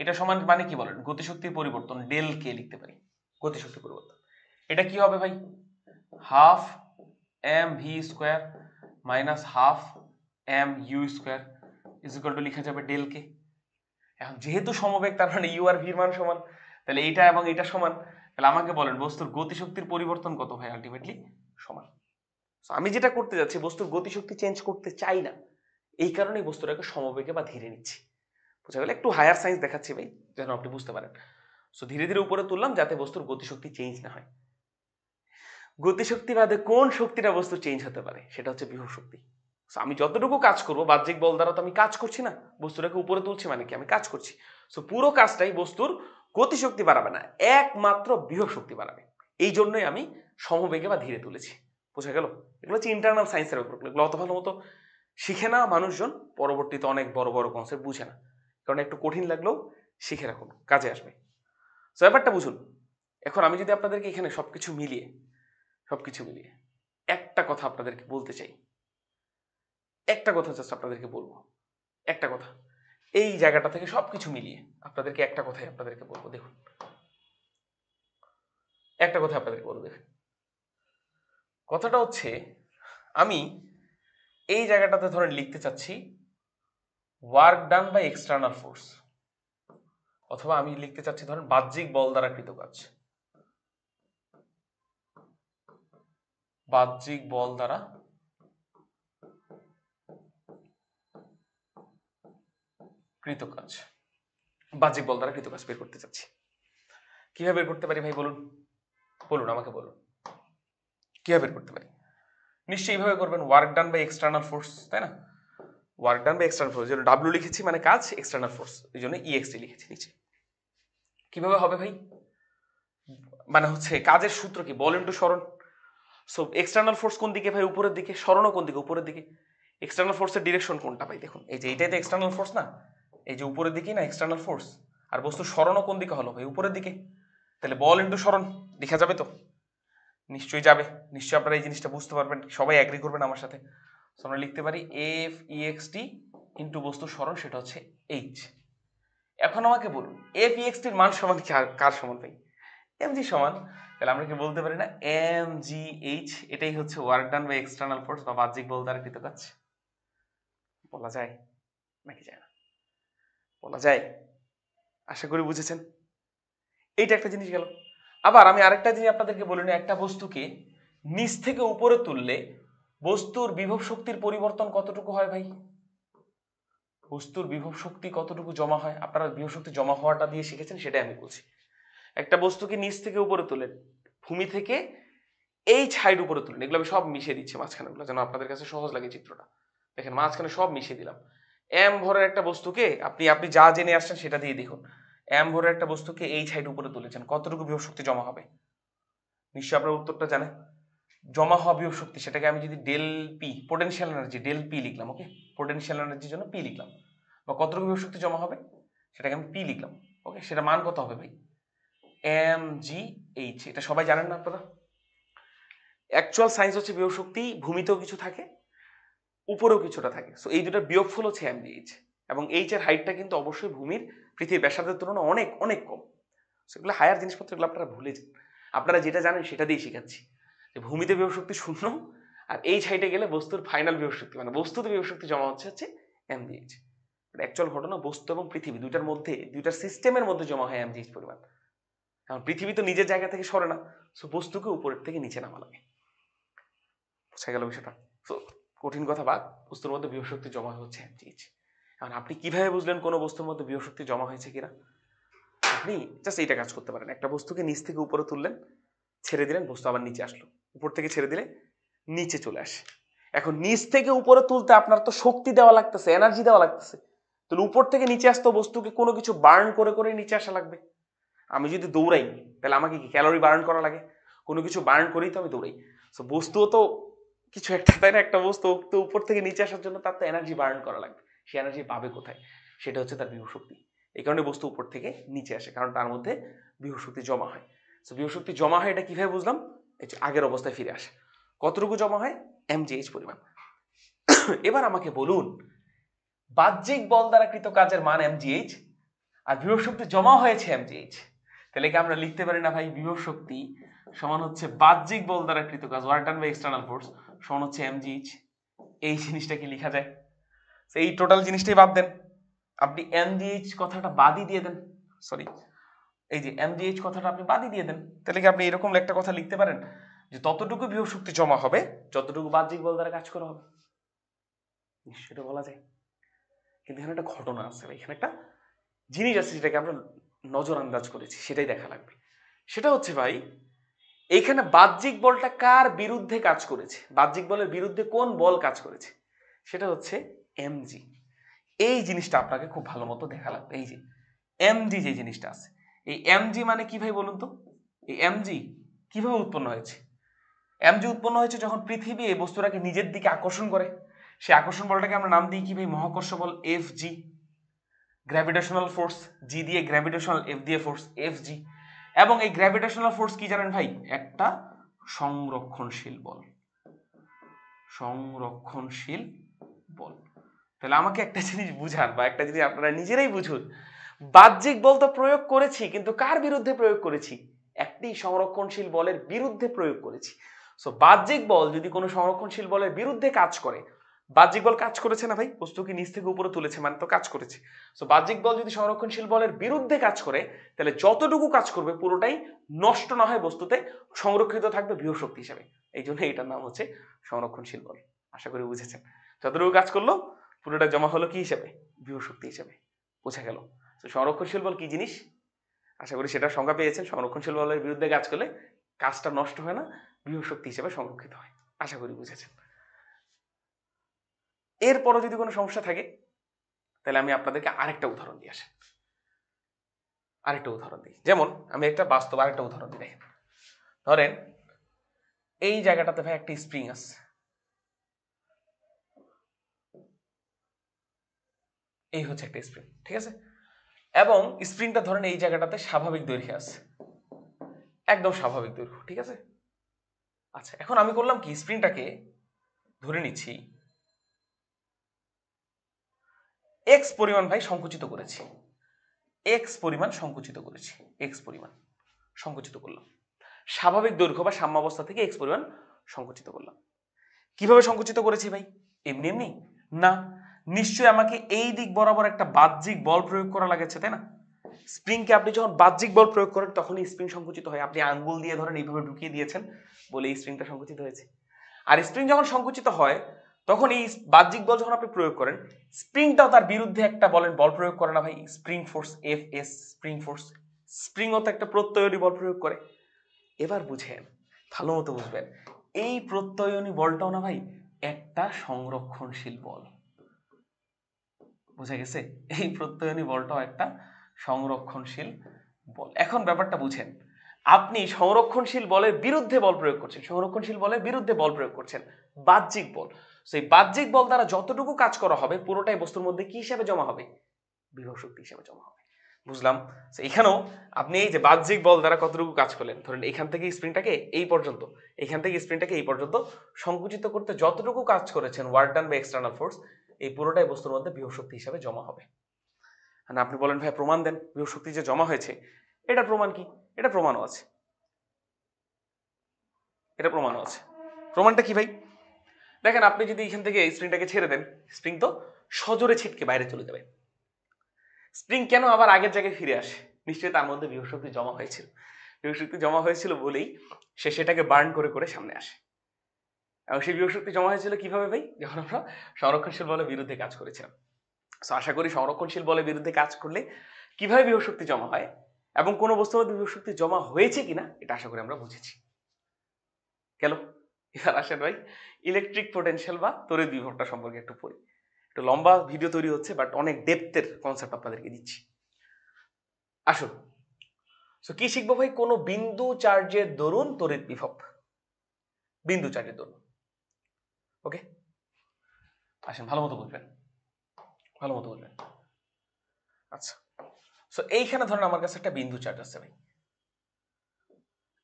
এটা সমান মানে কি বলেন, গতিশক্তির পরিবর্তন ডেল কে লিখতে পারি, গতিশক্তি পরিবর্তন। এটা কি হবে ভাই, half M V square minus half M U square is equal to লিখা যাবে ডেল কে। এখন যেহেতু সমবেগ, তার মানে ইউ আর ভির মান সমান, তাহলে এইটা এবং এটা সমান, তাহলে আমাকে বলেন বস্তুর গতিশক্তির পরিবর্তন কত ভাই, আলটিমেটলি সমান। আমি যেটা করতে যাচ্ছি, বস্তুর গতিশক্তি চেঞ্জ করতে চাই না, এই কারণেই বস্তুটাকে সমবেগে বা ধীরে নিচ্ছি। বুঝা গেল? একটু হায়ার সায়েন্স দেখাচ্ছি ভাই, যেন আপনি বুঝতে পারেন। সো ধীরে ধীরে উপরে তুললাম যাতে বস্তুর গতিশক্তি চেঞ্জ না হয়। গতিশক্তি বাদে কোন শক্তিটা বস্তু চেঞ্জ হতে পারে, সেটা হচ্ছে বিভব শক্তি। আমি যতটুকু কাজ করব বাহ্যিক বল দ্বারা তো আমি কাজ করছি না, বস্তুটাকে উপরে তুলছি মানে কি, আমি কাজ করছি। সো পুরো কাজটাই বস্তুর গতিশক্তি বাড়াবে না, একমাত্র বিভব শক্তি বাড়াবে। এই জন্যই আমি সমবেগে বা ধীরে তুলেছি। বোঝা গেল? এগুলো হচ্ছে ইন্টারনাল সায়েন্সের ব্যাপার, এগুলো অত ভালো মতো শিখে না মানুষজন, পরবর্তীতে অনেক বড় বড় কনসেপ্ট বুঝে না, কারণ একটু কঠিন লাগলেও শিখে রাখুন, কাজে আসবে। সো ব্যাপারটা বুঝুন। এখন আমি যদি আপনাদেরকে এখানে সবকিছু মিলিয়ে একটা কথা আপনাদেরকে বলতে চাই, একটা কথা জাস্ট আপনাদেরকে বলবো, একটা কথা, এই জায়গাটা থেকে সবকিছু মিলিয়ে আপনাদেরকে একটা কথাই আপনাদেরকে বলবো। দেখুন, একটা কথা আপনাদেরকে বলবো, দেখুন, কথাটা হচ্ছে, আমি এই জায়গাটাতে ধরেন লিখতে চাচ্ছি work done by external force, অথবা আমি লিখতে চাচ্ছি ধরেন বাহ্যিক বল দ্বারা কৃত কাজ, বাহ্যিক বল দ্বারা কৃত কাজ, বাহ্যিক বল দ্বারা কৃত কাজ বের করতে চাচ্ছি। কিভাবে বের করতে পারি ভাই, বলুন বলুন আমাকে বলুন, কিভাবে বের করতে পারি? নিশ্চয়ই এইভাবে করবেন, work done by external force, তাই না? Work done by external force, যেন ডাব্লিউ লিখেছি মানে কাজ, এক্সটার্নাল ফোর্স এই জন্য ইএক্সটি লিখেছি নিচে। কিভাবে হবে ভাই, মানে হচ্ছে কাজের সূত্র কি, বল ইন্টু সরণ। সো এক্সটার্নাল ফোর্স কোন দিকে ভাই, উপরের দিকে, সরণও কোন দিকে, উপরের দিকে। এক্সটার্নাল ফোর্সের ডিরেকশন কোনটা ভাই, দেখুন এই যে এইটাই তো এক্সটার্নাল ফোর্স না, এই যে উপরের দিকেই না এক্সটার্নাল ফোর্স, আর বস্তুর সরণও কোন দিকে হলো ভাই, উপরের দিকে। তাহলে বল ইন্টু সরণ লেখা যাবে তো, নিশ্চয়ই যাবে, নিশ্চয়ই আপনারা এই জিনিসটা বুঝতে পারবেন, সবাই এগ্রি করবেন আমার সাথে। আমরা লিখতে পারি এফ ইএক্সটি ইন্টু বস্তুর সরণ, সেটা হচ্ছে এইচ। এখন আমাকে বলুন এফ ইএক্সটির মান সমান কার সমান ভাই, এম জি সমান। তাহলে আমরা কি বলতে পারি না এম জি এইচ, এটাই হচ্ছে work done by external force বা বাহ্যিক বল দ্বারা কৃত কাজ? বলা যায় নাকি যায় না? বলা যায়। আশা করি বুঝেছেন। এইটা একটা জিনিস গেল। আবার আমি আরেকটা জিনিস আপনাদেরকে বলিনি, একটা বস্তুকে নিচ থেকে উপরে তুললে বস্তুর বিভব শক্তির পরিবর্তন কতটুকু হয় ভাই, বস্তুর বিভব শক্তি কতটুকু জমা হয়, আপনারা বিভব শক্তি জমা হওয়াটা দিয়ে শিখেছেন, সেটাই আমি বলছি। একটা বস্তুকে নিচ থেকে উপরে তুলেন, ভূমি থেকে এই সাইড উপরে তুলেন, এগুলো আমি সব মিশিয়ে দিচ্ছি মাঝখানে, যেন আপনাদের কাছে সহজ লাগে চিত্রটা। দেখেন মাঝখানে সব মিশিয়ে দিলাম। এম ভরের একটা বস্তুকে আপনি আপনি যা জেনে আসছেন সেটা দিয়ে দেখুন, এম ভরের একটা বস্তুকে এই সাইড উপরে তুলেছেন, কতটুকু বিভব শক্তি জমা হবে? নিশ্চয়ই আপনার উত্তরটা জানেন। জমা হওয়া বিভব শক্তি, সেটাকে আমি যদি del P, potential energy del P লিখলাম, ওকে, পোটেনশিয়াল এনার্জির জন্য পি লিখলাম, বা কতটুকু বিভব শক্তি জমা হবে সেটাকে আমি পি লিখলাম, ওকে, সেটা মান কত হবে ভাই, এম জি এইচ। এটা সবাই জানেন না আপনারা? অ্যাকচুয়াল সায়েন্স হচ্ছে বিভব শক্তি ভূমিতেও কিছু থাকে, উপরেও কিছুটা থাকে। সো এই দুটার বিয়োগফল হচ্ছে এম জি এইচ, এবং এইচ এর হাইটটা কিন্তু অবশ্যই ভূমির পৃথিবীর ব্যাসার্ধের তুলনায় অনেক অনেক কম। সেগুলো হায়ার জিনিসপত্র, এগুলো আপনারা ভুলে যান, আপনারা যেটা জানেন সেটা দিয়ে শেখাচ্ছি, যে ভূমিতে বিভব শক্তি শূন্য, আর এইচ হাইটে গেলে বস্তুর ফাইনাল বিভব শক্তি, মানে বস্তুতে বিভব শক্তি জমা হচ্ছে এমজিএইচ। অ্যাকচুয়াল ঘটনা বস্তু এবং পৃথিবী দুইটার মধ্যে, দুইটার সিস্টেমের মধ্যে জমা হয় এমজিএইচ পরিমাণ। কারণ পৃথিবী তো নিজের জায়গা থেকে সরে না, সো বস্তুকে উপরের থেকে নিচে নামা লাগে। বুঝা গেল বিষয়টা? সো কঠিন কথা বাদ, বস্তুর মধ্যে বিভব শক্তি জমা হচ্ছে এমজিএইচ। এখন আপনি কিভাবে বুঝলেন কোনো বস্তুর মধ্যে বিভব শক্তি জমা হয়েছে কিনা? আপনি জাস্ট এইটা কাজ করতে পারেন, একটা বস্তুকে নিচ থেকে উপরে তুললেন, ছেড়ে দিলেন, বস্তু আবার নিচে আসলো, উপর থেকে ছেড়ে দিলে নিচে চলে আসে। এখন নিচ থেকে উপরে তুলতে আপনার তো শক্তি দেওয়া লাগতেছে, এনার্জি দেওয়া লাগতেছে। তাহলে উপর থেকে নিচে আসতে বস্তুকে কোনো কিছু বার্ন করে করে নিচে আসা লাগবে। আমি যদি দৌড়াই তাহলে আমাকে কি ক্যালোরি বার্ন করা লাগে? কোনো কিছু বার্ন করেই তো আমি দৌড়াই। সো বস্তুও তো কিছু একটা, তাই না? একটা বস্তু তো উপর থেকে নিচে আসার জন্য তার তো এনার্জি বার্ন করা লাগবে। সে এনার্জি পাবে কোথায়? সেটা হচ্ছে তার বিভব শক্তি। এই কারণে বস্তু উপর থেকে নিচে আসে, কারণ তার মধ্যে বিভব শক্তি জমা হয়। সো বিভব শক্তি জমা হয়, এটা কিভাবে বুঝলাম? এই যে আগের অবস্থায় ফিরে আসে। কতটুকু জমা হয়? mgh পরিমাণ। এবার আমাকে বলুন, বাহ্যিক বল দ্বারা কৃত কাজের মান mgh আর বিভব শক্তি জমা হয়েছে mgh। তাহলে কি আমরা লিখতে পারি না ভাই, বিভব শক্তি সমান হচ্ছে বাহ্যিক বল দ্বারা কৃত কাজ, work done by external force, সমান হচ্ছে mgh। এই জিনিসটা কি লেখা যায়? এই টোটাল জিনিসটাই বাদ দেন, আপনি mgh কথাটা বাদই দিয়ে দেন। সরি, এই যে mgh কথাটা আপনি বাদই দিয়ে দেন। তাহলে কি আপনি এরকম একটা কথা লিখতে পারেন যে ততটুকু বিভব শক্তি জমা হবে যতটুকু বাহ্যিক বল দ্বারা কাজ করা হবে? সেটা বলা যায়, কিন্তু এখানে একটা ঘটনা আছে, এখানে একটা জিনিস আছে যেটাকে আমরা নজর আন্দাজ করেছি, সেটাই দেখা লাগবে। সেটা হচ্ছে ভাই, এইখানে বাহ্যিক বলটা কার বিরুদ্ধে কাজ করেছে? বাহ্যিক বলের বিরুদ্ধে কোন বল কাজ করেছে? সেটা হচ্ছে mg। এই জিনিসটা আপনাকে খুব ভালো মতো দেখা লাগবে। এই যে mg যে জিনিসটা আছে, এই mg মানে কি ভাই বলুন তো? এই mg কিভাবে উৎপন্ন হয়েছে? mg উৎপন্ন হয়েছে যখন পৃথিবী এই বস্তুটাকে নিজের দিকে আকর্ষণ করে। সেই আকর্ষণ বলটাকে আমরা নাম দিই কি ভাই? মহাকর্ষ বল Fg। গ্র্যাভিটেশনাল ফোর্স g দিয়ে গ্র্যাভিটেশনাল, f দিয়ে ফোর্স Fg। এবং এই গ্র্যাভিটেশনাল ফোর্স কি জানেন ভাই? একটা সংরক্ষণশীল বল। সংরক্ষণশীল বল। তাহলে আমাকে একটা জিনিস বুঝান, বা একটা জিনিস আপনারা নিজেরাই বুঝুন, বাহ্যিক বল তো প্রয়োগ করেছি, কিন্তু কার বিরুদ্ধে প্রয়োগ করেছি? একটি সংরক্ষণশীল বলের বিরুদ্ধে প্রয়োগ করেছি। সো বাহ্যিক বল যদি কোনো সংরক্ষণশীল বলের বিরুদ্ধে কাজ করে, বাহ্যিক বল কাজ করেছে না ভাই? বস্তুকে নিচ থেকে উপরে তুলেছে, মানে তো কাজ করেছে। সো বাহ্যিক বল যদি সংরক্ষণশীল বলের বিরুদ্ধে কাজ করে, তাহলে যতটুকু কাজ করবে পুরোটাই নষ্ট না হয় বস্তুতে সংরক্ষিত থাকবে বিভব শক্তি হিসাবে। এই জন্য এটার নাম হচ্ছে সংরক্ষণশীল বল। আশা করি বুঝেছেন। যতটুকু কাজ করলো পুরোটা জমা হলো কি হিসাবে? বিভব শক্তি হিসাবে। বোঝা গেল? তো সংরক্ষণশীল বল কি জিনিস? আশা করি সেটা সংজ্ঞা পেয়েছেন। সংরক্ষণশীল বলের বিরুদ্ধে কাজ করলে কাজটা নষ্ট হয় না, বিভব শক্তি হিসেবে সংরক্ষিত হয়। আশা করি বুঝেছেন। এরপরও যদি কোনো সমস্যা থাকে তাহলে আমি আপনাদেরকে আরেকটা উদাহরণ দিয়ে আসি। আরেকটা উদাহরণ দিই, যেমন আমি একটা বাস্তব আরেকটা উদাহরণ দিই। দেখেন, ধরেন এই জায়গাটাতে ভাই একটা স্প্রিং আছে, এই হচ্ছে একটা স্প্রিং, ঠিক আছে? এবং স্প্রিংটা ধরেন এই জায়গাটাতে স্বাভাবিক দৈর্ঘ্যে আছে, একদম স্বাভাবিক দৈর্ঘ্য, ঠিক আছে? আচ্ছা, এখন আমি করলাম কি, স্প্রিংটাকে ধরে নিচ্ছি এক্স পরিমাণ ভাই সংকুচিত করেছি, এক্স পরিমাণ সংকুচিত করেছি, এক্স পরিমাণ সংকুচিত করলাম, স্বাভাবিক দৈর্ঘ্য বা সাম্যাবস্থা থেকে এক্স পরিমাণ সংকুচিত করলাম। কিভাবে সংকুচিত করেছি ভাই? এমনি এমনি না, নিশ্চয়ই আমাকে এই দিক বরাবর একটা বাহ্যিক বল প্রয়োগ করা লাগেছে, তাই না? স্প্রিংকে আপনি যখন বাহ্যিক বল প্রয়োগ করেন তখনই স্প্রিং সংকুচিত হয়। আপনি আঙ্গুল দিয়ে ধরেন এইভাবে ঢুকিয়ে দিয়েছেন বলে এই স্প্রিংটা সংকুচিত হয়েছে। আর স্প্রিং যখন সংকুচিত হয় তখন এই বাহ্যিক বল যখন আপনি প্রয়োগ করেন, স্প্রিংটাও তার বিরুদ্ধে একটা বল প্রয়োগ করে না ভাই? Spring force F S, spring force. স্প্রিংও তো একটা প্রত্যয়নী বল প্রয়োগ করে। এবার বুঝেন, ভালো মতো বুঝবেন, এই প্রত্যয়নী বলটাও না ভাই একটা সংরক্ষণশীল বল। বুঝা গেছে? এই প্রত্যয়নী বলটাও একটা সংরক্ষণশীল বল। এখন ব্যাপারটা বুঝেন, আপনি সংরক্ষণশীল বলের বিরুদ্ধে বল প্রয়োগ করছেন, সংরক্ষণশীল বলের বিরুদ্ধে বল প্রয়োগ করছেন, বাহ্যিক বল। সেই বাহ্যিক বল দ্বারা যতটুকু কাজ করা হবে পুরোটাই বস্তুর মধ্যে কি হিসাবে জমা হবে? বিভব শক্তি হিসাবে জমা হবে। বুঝলাম? এখানেও আপনি এই যে বাহ্যিক বল দ্বারা কতটুকু কাজ করলেন, ধরেন এখান থেকে স্প্রিংটাকে এই পর্যন্ত, এখান থেকে স্প্রিংটাকে এই পর্যন্ত সংকুচিত করতে যতটুকু কাজ করেছেন work done by external force, এই পুরোটাই বস্তুর মধ্যে বিভব শক্তি হিসাবে জমা হবে। আর আপনি বলেন ভাই প্রমাণ দেন বিভব শক্তি যে জমা হয়েছে, এটা প্রমাণ কি? এটা প্রমাণও আছে, এটা প্রমাণও আছে। প্রমাণটা কি ভাই? দেখেন, আপনি যদি এখান থেকে স্প্রিংটাকে ছেড়ে দেন, স্প্রিং তো সজোরে ছিটকে বাইরে চলে যাবে। স্প্রিং কেন আবার আগের জায়গায় ফিরে আসে? নিশ্চয়ই তার মধ্যে বিভব শক্তি জমা হয়েছিল। বিভব শক্তি জমা হয়েছিল বলেই সে সেটাকে বার্ন করে করে সামনে আসে। এবং সেই বিভব শক্তি জমা হয়েছিল কিভাবে ভাই? যখন আমরা সংরক্ষণশীল বলের বিরুদ্ধে কাজ করেছিলাম। আশা করি সংরক্ষণশীল বলের বিরুদ্ধে কাজ করলে কিভাবে বিভব শক্তি জমা হয় এবং কোন বস্তুর মধ্যে বিভব শক্তি জমা হয়েছে কিনা এটা আশা করি আমরা বুঝেছি। গেল? এবার আসেন ভাই ইলেকট্রিক পোটেনশিয়াল বা তড়িৎ বিভবটা সম্পর্কে একটু পড়ি। একটু লম্বা ভিডিও তৈরি হচ্ছে, বাট অনেক ডেপথের কনসেপ্ট আপনাদেরকে দিচ্ছি। আসুন, সো কি শিখবো ভাই? কোনো বিন্দু চার্জের দরুন তড়িৎ বিভব, বিন্দু চার্জের দরুন। ওকে, আসেন ভালো মতো বুঝবেন, ভালো মতো বুঝবেন। আচ্ছা, সো এইখানে ধরেন আমার কাছে একটা বিন্দু চার্জ আছে ভাই,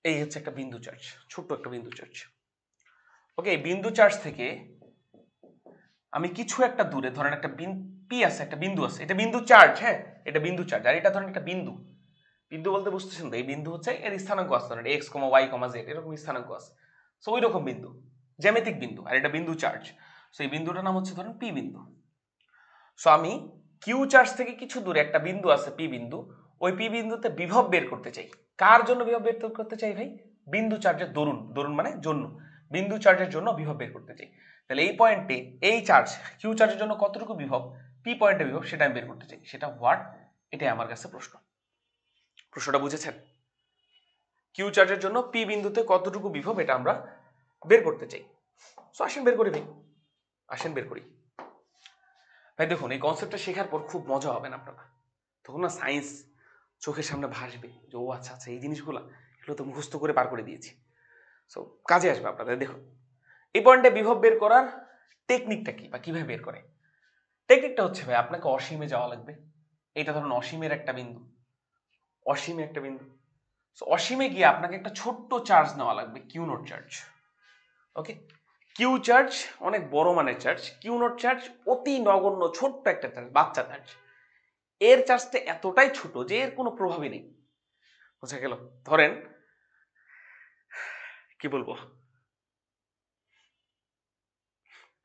এই হচ্ছে একটা বিন্দু চার্জ, ছোট্ট একটা বিন্দু চার্জ। ওকে, বিন্দু চার্জ থেকে আমি কিছু একটা দূরে ধরেন একটা পি আছে, একটা বিন্দু আছে, এটা বিন্দু চার্জ, হ্যাঁ এটা বিন্দু চার্জ, আর এটা ধরেন একটা বিন্দু। বিন্দু বলতে বুঝতেছেন তো, এই বিন্দু হচ্ছে এর স্থানাঙ্ক আছে, ধরেন এক্স কমা ওয়াই কমা জেড এরকম স্থানাঙ্ক আছে। সো ওই রকম বিন্দু, জ্যামিতিক বিন্দু, আর এটা বিন্দু চার্জ। সো এই বিন্দুটার নাম হচ্ছে ধরেন পি বিন্দু। সো আমি কিউ চার্জ থেকে কিছু দূরে একটা বিন্দু আছে পি বিন্দু, ওই পি বিন্দুতে বিভব বের করতে চাই। কার জন্য বিভব বের করতে চাই ভাই? বিন্দু চার্জের দরুন, দরুন মানে জন্য, বিন্দু চার্জের জন্য বিভব বের করতে চাই। তাহলে এই পয়েন্টে এই চার্জ কিউ চার্জের জন্য কতটুকু বিভব, পি পয়েন্টে বিভব, সেটা আমি বের করতে চাই। সেটা হোয়াট, এটাই আমার কাছে প্রশ্ন। প্রশ্নটা বুঝেছেন? কিউ চার্জের জন্য পি বিন্দুতে কতটুকু বিভব, এটা আমরা বের করতে চাই। সো আসেন বের করি ভাই, আসেন বের করি। ভাই দেখুন, এই কনসেপ্টটা শেখার পর খুব মজা হবে না আপনারা, তখন না সায়েন্স চোখের সামনে ভাসবে যে ও আচ্ছা আচ্ছা এই জিনিসগুলো এগুলো তো মুখস্থ করে পার করে দিয়েছি। সো কাজে আসবে আপনাদের। দেখুন, এই পয়েন্টে বিভব বের করার টেকনিকটা কি বা কিভাবে বের করে? টেকনিকটা হচ্ছে ভাই, আপনাকে অসীমে যাওয়া লাগবে। এটা ধরুন অসীমের একটা বিন্দু, অসীমে একটা বিন্দু। সো অসীমে গিয়ে আপনাকে একটা ছোট্ট চার্জ নেওয়া লাগবে, Q nought charge. Okay, Q charge অনেক বড় মানের চার্জ, কিউ নট চার্জ অতি নগণ্য ছোট্ট একটা চার্জ, বাচ্চা চার্জ। এর চার্জটা এতটাই ছোট যে এর কোনো প্রভাবই নেই। বোঝা গেল? ধরেন কি বলবো,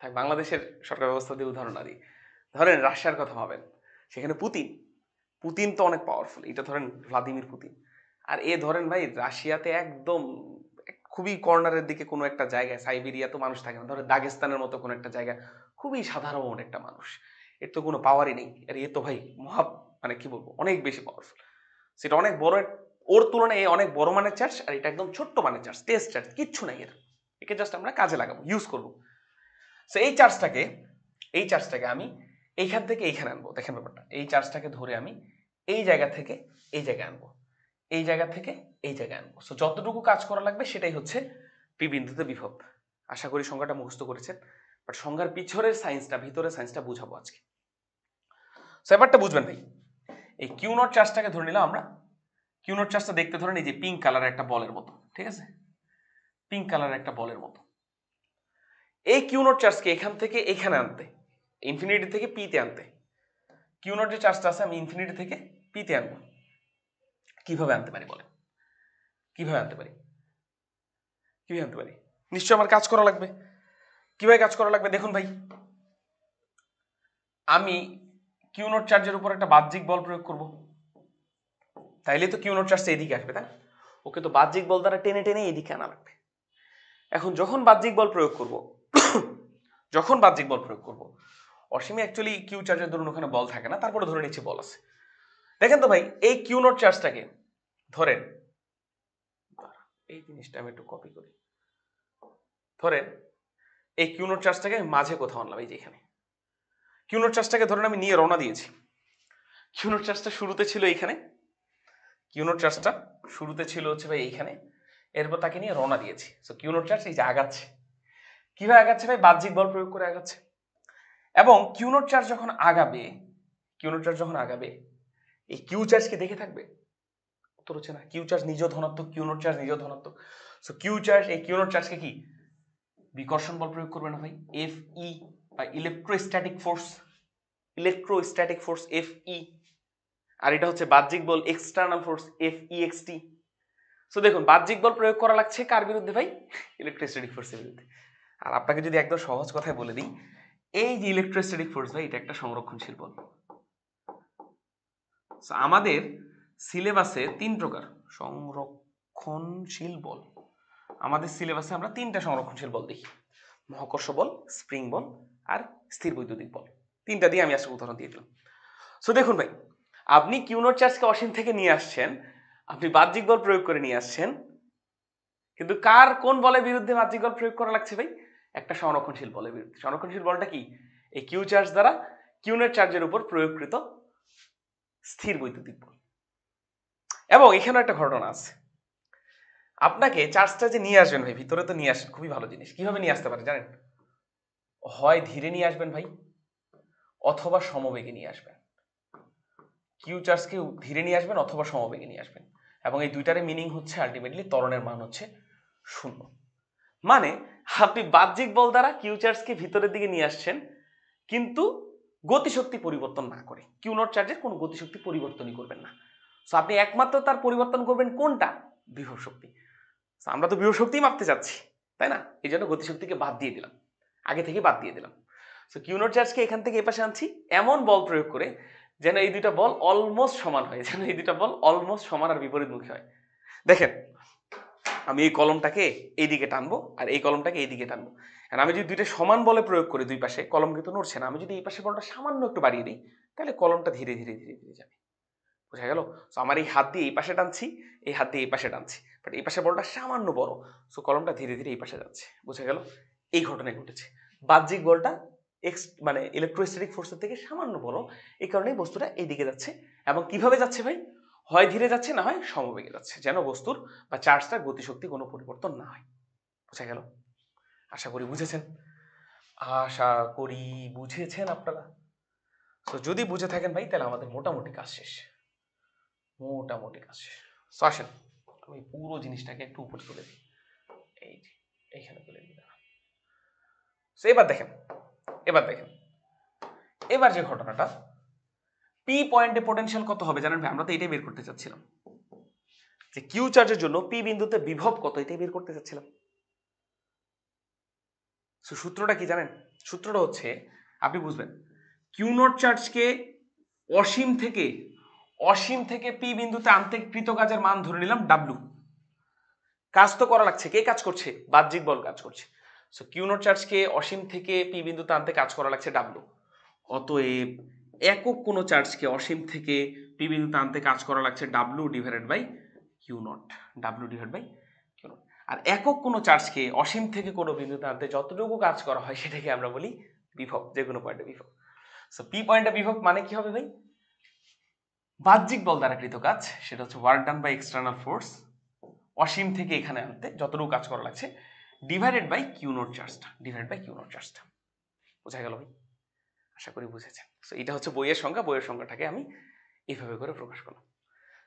থাক বাংলাদেশের সরকার ব্যবস্থা দিয়ে উদাহরণ না দিই, ধরেন রাশিয়ার কথা ভাবেন, সেখানে পুতিন, পুতিন তো অনেক পাওয়ারফুল, এটা ধরেন ভ্লাদিমির পুতিন। আর এ ধরেন ভাই রাশিয়াতে একদম খুবই কর্নারের দিকে কোনো একটা জায়গায়, সাইবেরিয়া তো মানুষ থাকে না, ধরেন দাগেস্তানের মতো কোনো একটা জায়গা, খুবই সাধারণ একটা মানুষ, এর তো কোনো পাওয়ারই নেই। আর এ তো ভাই মহা, মানে কি বলবো, অনেক বেশি পাওয়ারফুল। সেটা অনেক বড়, ওর তুলনায় অনেক বড় মানের চার্জ, আর এটা একদম ছোট্ট মানের চার্জ, টেস্ট চার্জ, কিচ্ছু নাই এর। একে জাস্ট আমরা কাজে লাগাবো, ইউজ করবো। সো এই চার্জটাকে আমি এইখান থেকে এইখানে আনবো। দেখেন ব্যাপারটা, এই চার্জটাকে ধরে আমি এই জায়গা থেকে এই জায়গায় আনবো, এই জায়গা থেকে এই জায়গায় আনবো। সো যতটুকু কাজ করা লাগবে সেটাই হচ্ছে পি বিন্দুতে বিভব। আশা করি সংজ্ঞাটা মুখস্থ করেছেন, বাট সংজ্ঞার পিছনের সায়েন্সটা, ভিতরের সায়েন্সটা বুঝাবো আজকে। সো ব্যাপারটা বুঝবেন ভাই। এই কিউ নট চার্জটাকে ধরে নিলাম আমরা, কিউ নট চার্জটা দেখতে ধরেন এই যে পিঙ্ক কালারের একটা বলের মতো, ঠিক আছে, পিঙ্ক কালারের একটা বলের মতো। এই কিউ নট চার্জকে এখান থেকে এখানে আনতে, ইনফিনিটি থেকে পিতে আনতে, কিউ নট যে চার্জটা আছে আমি ইনফিনিটি থেকে পিতে আনবো। কিভাবে আনতে পারি বলেন? কিভাবে আনতে পারি? কিভাবে আনতে পারি? নিশ্চয় আমার কাজ করা লাগবে। কিভাবে কাজ করা লাগবে? দেখুন ভাই, আমি কিউ নট চার্জের উপর একটা বাহ্যিক বল প্রয়োগ করব, তাইলে তো কিউ নট চার্জটা এদিকে আসবে, তাই না? ওকে তো বাহ্যিক বল দ্বারা টেনে টেনে এদিকে আনা লাগবে। এখন যখন বাহ্যিক বল প্রয়োগ করব, যখন বাহ্যিক বল প্রয়োগ করব, অসীমে অ্যাকচুয়ালি কিউ চার্জের ধরুন ওখানে বল থাকে না, তারপরে ধরে নিচ্ছে বল আছে। দেখেন তো ভাই, এই কিউ নট চার্জটাকে ধরেন, এই জিনিসটা আমি একটু কপি করি, ধরেন এই কিউ নট চার্জটাকে আমি মাঝে কোথাও আনলাম, এই যে এখানে কিউ নট চার্জটাকে ধরেন আমি নিয়ে রওনা দিয়েছি। কিউ নট চার্জটা শুরুতে ছিল এইখানে, কিউ নট চার্জটা শুরুতে ছিল হচ্ছে ভাই এইখানে, এরপর তাকে নিয়ে রওনা দিয়েছি। সো কিউ নট চার্জ এই যে আগাচ্ছে, কিভাবে আগাচ্ছে ভাই? বাহ্যিক বল প্রয়োগ করে আগাচ্ছে। এবং কিউ নট চার্জ যখন আগাবে, কিউ নট চার্জ যখন আগাবে, এই কিউ চার্জকে দেখে থাকবে? উত্তর হচ্ছে না। কিউ চার্জ নিজেও ধনাত্মক, কিউ নট চার্জ নিজেও ধনাত্মক। সো কিউ চার্জ এই কিউ নট চার্জকে কি বিকর্ষণ বল প্রয়োগ করবে না ভাই? এফ ই বা electrostatic force, electrostatic force F E. আর এটা হচ্ছে বাহ্যিক বল external force F E X T. So দেখুন, বাহ্যিক বল প্রয়োগ করা লাগছে কার বিরুদ্ধে ভাই? ইলেকট্রোস্ট্যাটিক ফোর্সের বিরুদ্ধে। আর আপনাকে যদি একদম সহজ কথায় বলে দিই, এই যে ইলেকট্রোস্ট্যাটিক ফোর্স ভাই, এটা একটা সংরক্ষণশীল বল। আমাদের সিলেবাসে 3 প্রকার সংরক্ষণশীল বল, আমাদের সিলেবাসে আমরা 3টা সংরক্ষণশীল বল দেখি, মহাকর্ষ বল, স্প্রিং বল আর স্থির বৈদ্যুতিক বল। 3টা দিয়ে আমি আজকে উদাহরণ দিয়ে দিলাম। সো দেখুন ভাই, আপনি কিউ নট চার্জকে অসীম থেকে নিয়ে আসছেন, আপনি বাহ্যিক বল প্রয়োগ করে নিয়ে আসছেন, কিন্তু কার কোন বলের বিরুদ্ধে বাহ্যিক বল প্রয়োগ করা লাগছে ভাই? একটা সংরক্ষণশীল বলের বিরুদ্ধে। সংরক্ষণশীল বলটা কি? এই কিউ চার্জ দ্বারা কিউ নেট চার্জের উপর প্রয়োগকৃত স্থির বৈদ্যুতিক বল। এবং এখানে একটা ঘটনা আছে, আপনাকে চার্জটা যে নিয়ে আসবেন ভাই, ভিতরে তো নিয়ে আসেন, খুবই ভালো জিনিস। কিভাবে নিয়ে আসতে পারে জানেন? হয় ধীরে নিয়ে আসবেন ভাই, অথবা সমবেগে নিয়ে আসবেন। কিউ চার্জকে ধীরে নিয়ে আসবেন অথবা সমবেগে নিয়ে আসবেন, এবং এই দুইটারে মিনিং হচ্ছে আলটিমেটলি ত্বরণের মান হচ্ছে 0। মানে আপনি বাহ্যিক বল দ্বারা কিউ চার্জকে ভিতরের দিকে নিয়ে আসছেন, কিন্তু গতিশক্তি পরিবর্তন না করে। কিউ নট চার্জের কোনো গতিশক্তি পরিবর্তনই করবেন না। সো আপনি একমাত্র তার পরিবর্তন করবেন কোনটা? বিভব শক্তি। আমরা তো বিভব শক্তি মাপতে যাচ্ছি, তাই না? এই জন্য গতিশক্তিকে বাদ দিয়ে দিলাম, আগে থেকে বাদ দিয়ে দিলাম। সো কিউ নট চার্জকে এখান থেকে এপাশে আনছি এমন বল প্রয়োগ করে যেন এই দুইটা বল অলমোস্ট সমান হয়, যেন এই দুইটা বল অলমোস্ট সমান আর বিপরীতমুখী হয়। দেখেন, আমি এই কলমটাকে এইদিকে টানবো আর এই কলমটাকে এইদিকে টানবো, আর আমি যদি দুইটা সমান বলে প্রয়োগ করি, দুই পাশে কলম কিন্তু নড়ছে না। আমি যদি এই পাশে বলটা সামান্য একটু বাড়িয়ে দিই, তাহলে কলমটা ধীরে ধীরে ধীরে ধীরে যাবে। বোঝা গেল? সো আমার এই হাত দিয়ে এই পাশে টানছি, এই হাত দিয়ে এই পাশে টানছি, বাট এই পাশে বলটা সামান্য বড়, সো কলমটা ধীরে ধীরে এই পাশে যাচ্ছে। বোঝা গেল? এই ঘটনাই ঘটেছে। বাহ্যিক বলটা মানে ইলেকট্রোস্ট্যাটিক ফোর্সের থেকে সামান্য বড়, এই কারণেই বস্তুটা এইদিকে যাচ্ছে। এবং কিভাবে যাচ্ছে ভাই? হয় ধীরে যাচ্ছে, না হয় সমবেগে যাচ্ছে, যেন বস্তুর বা চার্জটার গতিশক্তি কোনো পরিবর্তন না হয়। বোঝা গেল? আশা করি বুঝেছেন। আশা করি বুঝেছেন আপনারা। তো যদি বুঝে থাকেন ভাই, তাহলে আমাদের মোটামুটি কাজ শেষ, মোটামুটি কাজ শেষ। সো আসেন আমি পুরো জিনিসটাকে একটু উপরে তুলে দিই, এই যে এইখানে তুলে দিই। সো এবার দেখেন, এবার দেখেন, এবার যে ঘটনাটা, পি পয়েন্টে পোটেনশিয়াল কত হবে জানেন ভাই? আমরা তো এটাই বের করতে চাচ্ছিলাম, যে কিউ চার্জের জন্য পি বিন্দুতে বিভব কত, এটাই বের করতে চাচ্ছিলাম। সো সূত্রটা কি জানেন? সূত্রটা হচ্ছে, আপনি বুঝবেন, কিউ নট চার্জকে অসীম থেকে পি বিন্দুতে আনতে কৃত কাজের মান ধরে নিলাম ডাব্লু। কাজ তো করা লাগছে, কে কাজ করছে? বাহ্যিক বল কাজ করছে। সো কিউ নট চার্জকে অসীম থেকে পি বিন্দুতে আনতে কাজ করা লাগছে ডাব্লু। অতএব একক কোনো চার্জকে অসীম থেকে পি বিন্দুতে আনতে কাজ করা লাগছে W divided by Q nought, W divide by Q nought. আর একক কোনো চার্জকে অসীম থেকে কোনো বিন্দুতে আনতে যতটুকু কাজ করা হয় সেটাকে আমরা বলি বিভব, যে কোনো পয়েন্টে বিভব। সো পি পয়েন্টে বিভব মানে কি হবে ভাই? বাহ্যিক বল দ্বারা কৃত কাজ, সেটা হচ্ছে work done by external force, অসীম থেকে এখানে আনতে যতটুকু কাজ করা লাগছে, ডিভাইডেড বাই কিউ নট চার্জটা, ডিভাইড বাই কিউ নট চার্জটা। বোঝা গেল ভাই? আশা করি বুঝেছেন। সো এটা হচ্ছে বইয়ের সংখ্যা, বইয়ের সংখ্যাটাকে আমি এইভাবে করে প্রকাশ করলাম।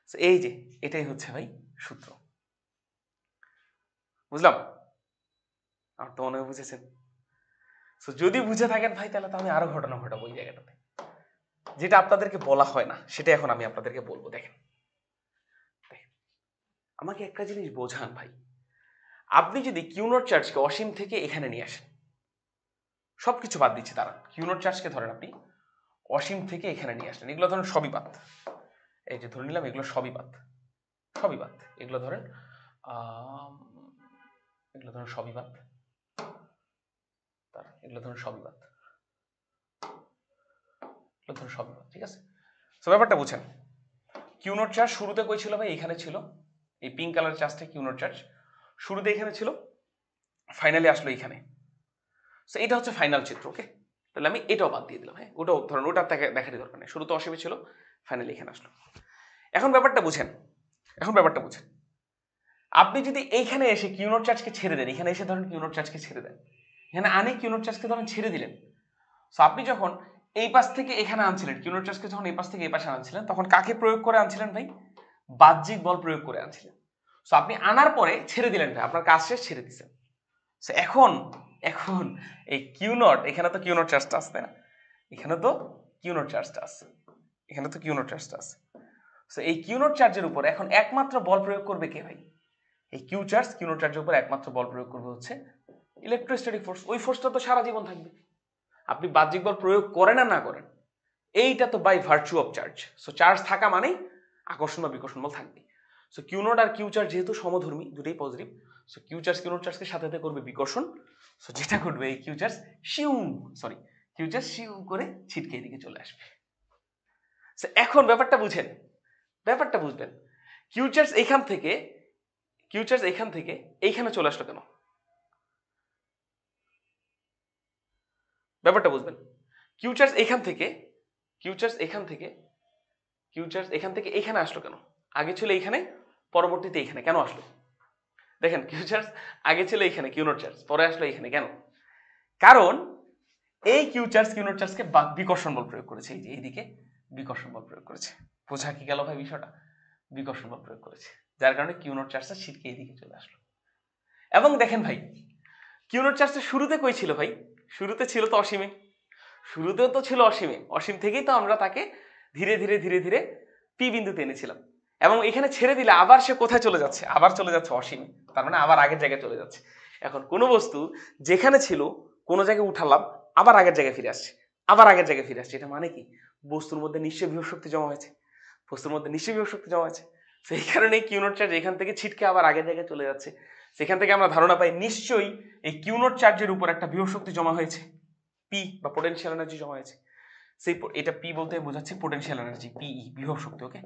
সো এই যে এটাই হচ্ছে ভাই সূত্র। বুঝলাম? আমার তো মনে হয় বুঝেছেন। সো যদি বুঝে থাকেন ভাই, তাহলে তো আমি আরো ঘটনা ঘটাবো এই জায়গাটাতে, যেটা আপনাদেরকে বলা হয় না, সেটা এখন আমি আপনাদেরকে বলবো। দেখেন, আমাকে একটা জিনিস বোঝান ভাই, আপনি যদি কিউ নট চার্জকে অসীম থেকে এখানে নিয়ে আসেন, সবকিছু বাদ দিচ্ছে দাঁড়ান, কিউ নট চার্জকে ধরেন আপনি অসীম থেকে এখানে নিয়ে আসলেন, এগুলো ধরেন সবই বাদ, এই যে ধরে নিলাম এগুলো সবই বাদ, সবই বাদ, এগুলো ধরেন এগুলো ধরেন সবই বাদ, এগুলো ধরেন সবই বাদ, এগুলো ধরেন সবই বাদ, ঠিক আছে? তো ব্যাপারটা বুঝেন, কিউ নট চার্জ শুরুতে কই ছিল ভাই? এখানে ছিল, এই পিঙ্ক কালার চার্জটা কিউ নট চার্জ শুরুতে এখানে ছিল, ফাইনালি আসলো এখানে। সো এটা হচ্ছে ফাইনাল চিত্র। ওকে, তাহলে আমি এটাও বাদ দিয়ে দিলাম। হ্যাঁ, ওটাও ধরেন, ওটা দেখারই দরকার নেই, শুরুতে অসীমে ছিল, ফাইনালি এখানে আসলো। এখন ব্যাপারটা বুঝেন, এখন ব্যাপারটা বুঝেন, আপনি যদি এইখানে এসে কিউ নট চার্জকে ছেড়ে দেন, এখানে এসে ধরেন কিউ নট চার্জকে ছেড়ে দেন, এখানে আনে কিউ নট চার্জকে ধরেন ছেড়ে দিলেন। সো আপনি যখন এই পাশ থেকে এখানে আনছিলেন, কিউ নট চার্জকে যখন এই পাশ থেকে এই পাশে আনছিলেন, তখন কাকে প্রয়োগ করে আনছিলেন ভাই? বাহ্যিক বল প্রয়োগ করে আনছিলেন। সো আপনি আনার পরে ছেড়ে দিলেন ভাই, আপনার কাজ শেষ, ছেড়ে দিচ্ছেন। সো এখন এখন এই কিউ নট, এখানে তো কিউ নট চার্জটা আসছে না, এখানে তো কিউ নট চার্জটা আছে, এখানে তো কিউ নট চার্জটা আছে। সো এই কিউ নট চার্জের উপর এখন একমাত্র বল প্রয়োগ করবে কে ভাই? এই কিউ চার্জ, কিউ নট চার্জের উপর একমাত্র বল প্রয়োগ করবে হচ্ছে ইলেকট্রোস্ট্যাটিক ফোর্স। ওই ফোর্সটা তো সারা জীবন থাকবে, আপনি বাহ্যিক বল প্রয়োগ করেন আর না করেন, এইটা তো by virtue of charge. So charge থাকা মানেই আকর্ষণ বা বিকর্ষণ বল থাকবে। সো কিউ নট আর কিউ চার্জ যেহেতু সমধর্মী, দুটোই positive, so Q charge Q nought চার্জকে সাথে সাথে করবে বিকর্ষণ। সো যেটা করবে, এই কিউ চার্জ শিউ করে ছিটকে এদিকে চলে আসবে। সো এখন ব্যাপারটা বুঝেন, ব্যাপারটা বুঝবেন, কিউ চার্জ এখান থেকে কিউ চার্জ এখান থেকে এইখানে চলে আসলো কেন? ব্যাপারটা বুঝবেন। কিউ চার্জ এখান থেকে এখানে আসলো কেন? আগে ছিল এইখানে, পরবর্তীতে এইখানে কেন আসলো? দেখেন কিউ চার্জ আগে ছিল এইখানে কিউ নট চার্জ, পরে আসলো এইখানে কেন? কারণ এই কিউ নট চার্জকে বিকর্ষণ বল প্রয়োগ করেছে, এই যে এইদিকে বিকর্ষণ বল প্রয়োগ করেছে। বোঝা কি গেল ভাই বিষয়টা? বিকর্ষণ বল প্রয়োগ করেছে, যার কারণে কিউ নট চার্জটা ছিটকে এইদিকে চলে আসলো। এবং দেখেন ভাই, কিউ নট চার্জটা শুরুতে কই ছিল ভাই? শুরুতে ছিল তো অসীমে, শুরুতেও তো ছিল অসীমে, অসীম থেকেই তো আমরা তাকে ধীরে ধীরে ধীরে ধীরে পি বিন্দুতে এনেছিলাম। এবং এখানে ছেড়ে দিলে আবার সে কোথায় চলে যাচ্ছে? আবার চলে যাচ্ছে অসীমে, তার মানে আবার আগের জায়গায় চলে যাচ্ছে। এখন কোনো বস্তু যেখানে ছিল কোনো জায়গায় উঠালাম, আবার আগের জায়গায় ফিরে আসছে, আবার আগের জায়গায় ফিরে আসছে, এটা মানে কি? বস্তুর মধ্যে নিশ্চয়ই বিভব শক্তি জমা হয়েছে, বস্তুর মধ্যে নিশ্চয়ই বিভব শক্তি জমা হয়েছে। সেই কারণে কিউ নট চার্জ এখান থেকে ছিটকে আবার আগের জায়গায় চলে যাচ্ছে। সেখান থেকে আমরা ধারণা পাই নিশ্চয়ই এই কিউ নট চার্জের উপর একটা বিভব শক্তি জমা হয়েছে, পি বা পোটেনশিয়াল এনার্জি জমা হয়েছে। সেই এটা পি বলতে বোঝাচ্ছে পোটেনশিয়াল এনার্জি, পিই বিভব শক্তি। ওকে,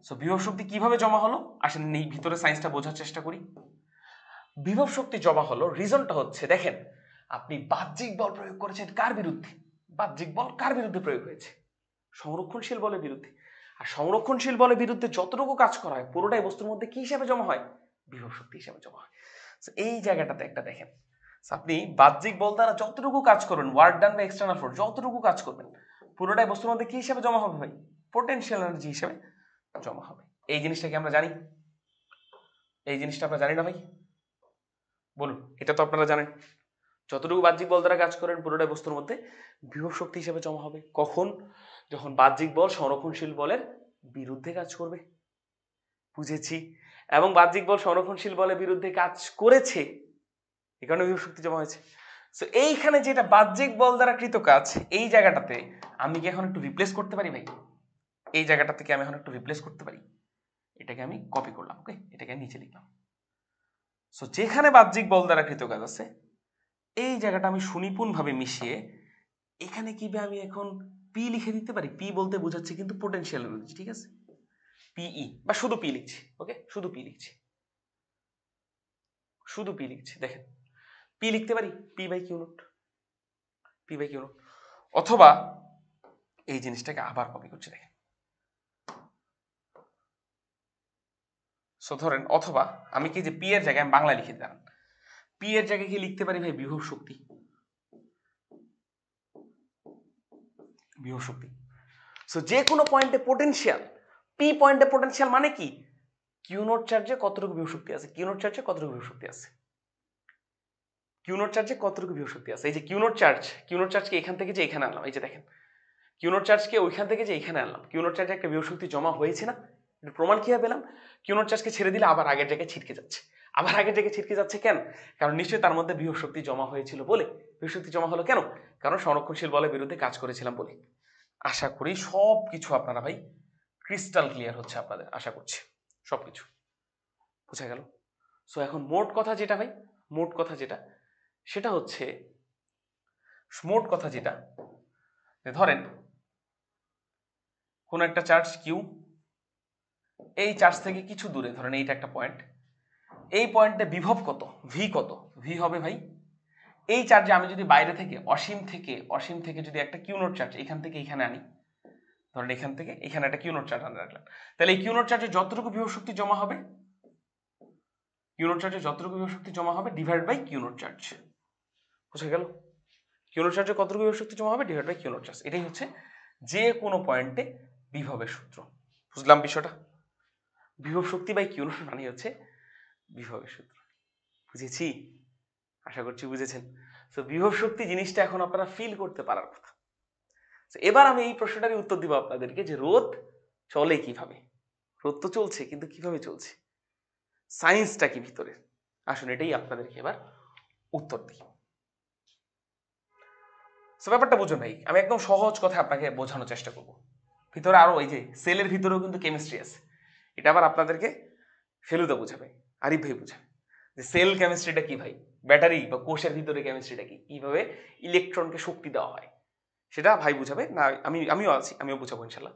সো বিভব শক্তি কিভাবে জমা হলো আসেন এই ভিতরে সায়েন্সটা বোঝার চেষ্টা করি। বিভব শক্তি জমা হলো, রিজনটা হচ্ছে দেখেন, আপনি বাহ্যিক বল প্রয়োগ করেছেন কার বিরুদ্ধে? বাহ্যিক বল কার বিরুদ্ধে প্রয়োগ হয়েছে? সংরক্ষণশীল বলের বিরুদ্ধে। আর সংরক্ষণশীল বলের বিরুদ্ধে যতটুকু কাজ করা হয় পুরোটাই বস্তুর মধ্যে কি হিসাবে জমা হয়? বিভব শক্তি হিসাবে জমা হয়। এই জায়গাটাতে একটা দেখেন, আপনি বাহ্যিক বল দ্বারা যতটুকু কাজ করবেন, ওয়ার্ক ডান বা এক্সটার্নাল ফোর্স যতটুকু কাজ করবেন, পুরোটাই বস্তুর মধ্যে কি হিসাবে জমা হবে ভাই? পোটেনশিয়াল এনার্জি হিসাবে জমা হবে। এই জিনিসটা কি আমরা জানি? এই জিনিসটা আমরা জানি না ভাই? বলুন, এটা তো আপনারা জানেন। যতটুকু বাহ্যিক বল দ্বারা কাজ করেন পুরোটাই বস্তুর মধ্যে বিভব শক্তি হিসেবে জমা হবে। কখন? যখন বাহ্যিক বল সংরক্ষণশীল বলের বিরুদ্ধে কাজ করবে। বুঝেছি। এবং বাহ্যিক বল সংরক্ষণশীল বলের বিরুদ্ধে কাজ করেছে, এই কারণে বিভব শক্তি জমা হয়েছে। সো এইখানে যেটা বাহ্যিক বল দ্বারা কৃত কাজ, এই জায়গাটাতে আমি কি এখন একটু রিপ্লেস করতে পারি ভাই? এই জায়গাটা থেকে আমি এখন একটু রিপ্লেস করতে পারি। এটাকে আমি কপি করলাম, ওকে, এটাকে নিচে লিখলাম। সো যেখানে বাহ্যিক বল দ্বারা কৃত কাজ আছে, এই জায়গাটা আমি সুনিপুণভাবে মিশিয়ে এখানে কি আমি এখন পি লিখে দিতে পারি। পি বলতে বোঝাচ্ছে কিন্তু পোটেনশিয়াল এনার্জি, ঠিক আছে? পিই বা শুধু পি লিখছি, ওকে, শুধু পি লিখছি, শুধু পি লিখছি। দেখেন পি লিখতে পারি, P by Q nought, P by Q nought. অথবা এই জিনিসটাকে আবার কপি করছি, দেখেন। সো ধরেন, অথবা আমি কি যে পি এর জায়গায় আমি বাংলা লিখে দিলাম, পি এর জায়গায় কি লিখতে পারি ভাই? বিভব শক্তি, বিভব শক্তি। সো যে কোনো পয়েন্টে পোটেনশিয়াল, পি পয়েন্টে পোটেনশিয়াল মানে কি? কিউ নট চার্জে কতটুকু বিভব শক্তি আছে, কিউ নট চার্জে কতটুকু বিভব শক্তি আছে, কিউ নট চার্জে কতটুকু বিভব শক্তি আছে। এই যে কিউ নট চার্জকে এখান থেকে যে এখানে আনলাম, এই যে দেখেন, কিউ নট চার্জকে ওইখান থেকে যে এখানে আনলাম, কিউ নট চার্জে একটা বিভব শক্তি জমা হয়েছে না? এটা প্রমাণ কিভাবে পেলাম? কিউ নট চার্জকে ছেড়ে দিলে আবার আগের জায়গায় ছিটকে যাচ্ছে, আবার আগের জায়গায় ছিটকে যাচ্ছে কেন? কারণ নিশ্চয়ই তার মধ্যে বিভব শক্তি জমা হয়েছিল বলে। বিভব শক্তি জমা হলো কেন? কারণ সংরক্ষণশীল বলের বিরুদ্ধে কাজ করেছিলাম বলে। আশা করি সব কিছু আপনারা ভাই ক্রিস্টাল ক্লিয়ার হচ্ছে আপনাদের, আশা করছি সবকিছু বুঝা গেল। সো এখন মোট কথা যেটা ভাই, মোট কথা যেটা, সেটা হচ্ছে, মোট কথা যেটা, ধরেন কোন একটা চার্জ কিউ, এই চার্জ থেকে কিছু দূরে, ধরেন এইটা একটা পয়েন্ট, এই পয়েন্টে বিভব কত? ভি কত? ভি হবে ভাই, এই চার্জে আমি যদি বাইরে থেকে অসীম থেকে যদি একটা কিউ নট চার্জ এখান থেকে এখানে আনি, ধরেন এখান থেকে এখানে একটা কিউ নট চার্জ আনে রাখলাম, তাহলে এই কিউ নট চার্জে যতটুকু বিভব শক্তি জমা হবে, কিউ নট চার্জে যতটুকু বিভব শক্তি জমা হবে divide by Q nought charge. বুঝা গেল? কিউ নট চার্জে কতটুকু বিভব শক্তি জমা হবে divide by Q nought charge. এটাই হচ্ছে যে কোনো পয়েন্টে বিভবের সূত্র। বুঝলাম বিষয়টা? বিভব শক্তি বাই কিউ নট মানে হচ্ছে বিভবের সূত্র। বুঝেছি? আশা করছি বুঝেছেন। তো বিভব শক্তি জিনিসটা এখন আপনারা ফিল করতে পারার কথা। এবার আমি এই প্রশ্নটারই উত্তর দিব আপনাদেরকে, যে রোদ চলে কিভাবে? রোদ তো চলছে, কিন্তু কিভাবে চলছে? সায়েন্সটা কি ভিতরে? আসুন এটাই আপনাদেরকে এবার উত্তর দিই। ব্যাপারটা বুঝুন ভাই, আমি একদম সহজ কথা আপনাকে বোঝানোর চেষ্টা করব। ভিতরে আরো এই যে সেলের ভিতরেও কিন্তু কেমিস্ট্রি আছে, এটা আবার আপনাদেরকে ফেলুদা বুঝাবে, আরিফ ভাই বুঝাবে যে সেল কেমিস্ট্রিটা কি ভাই, ব্যাটারি বা কোষের ভিতরে কেমিস্ট্রিটা কি, কিভাবে ইলেকট্রনকে শক্তি দেওয়া হয়, সেটা ভাই বুঝাবে না। আমিও আছি, আমিও বুঝাবো ইনশাল্লাহ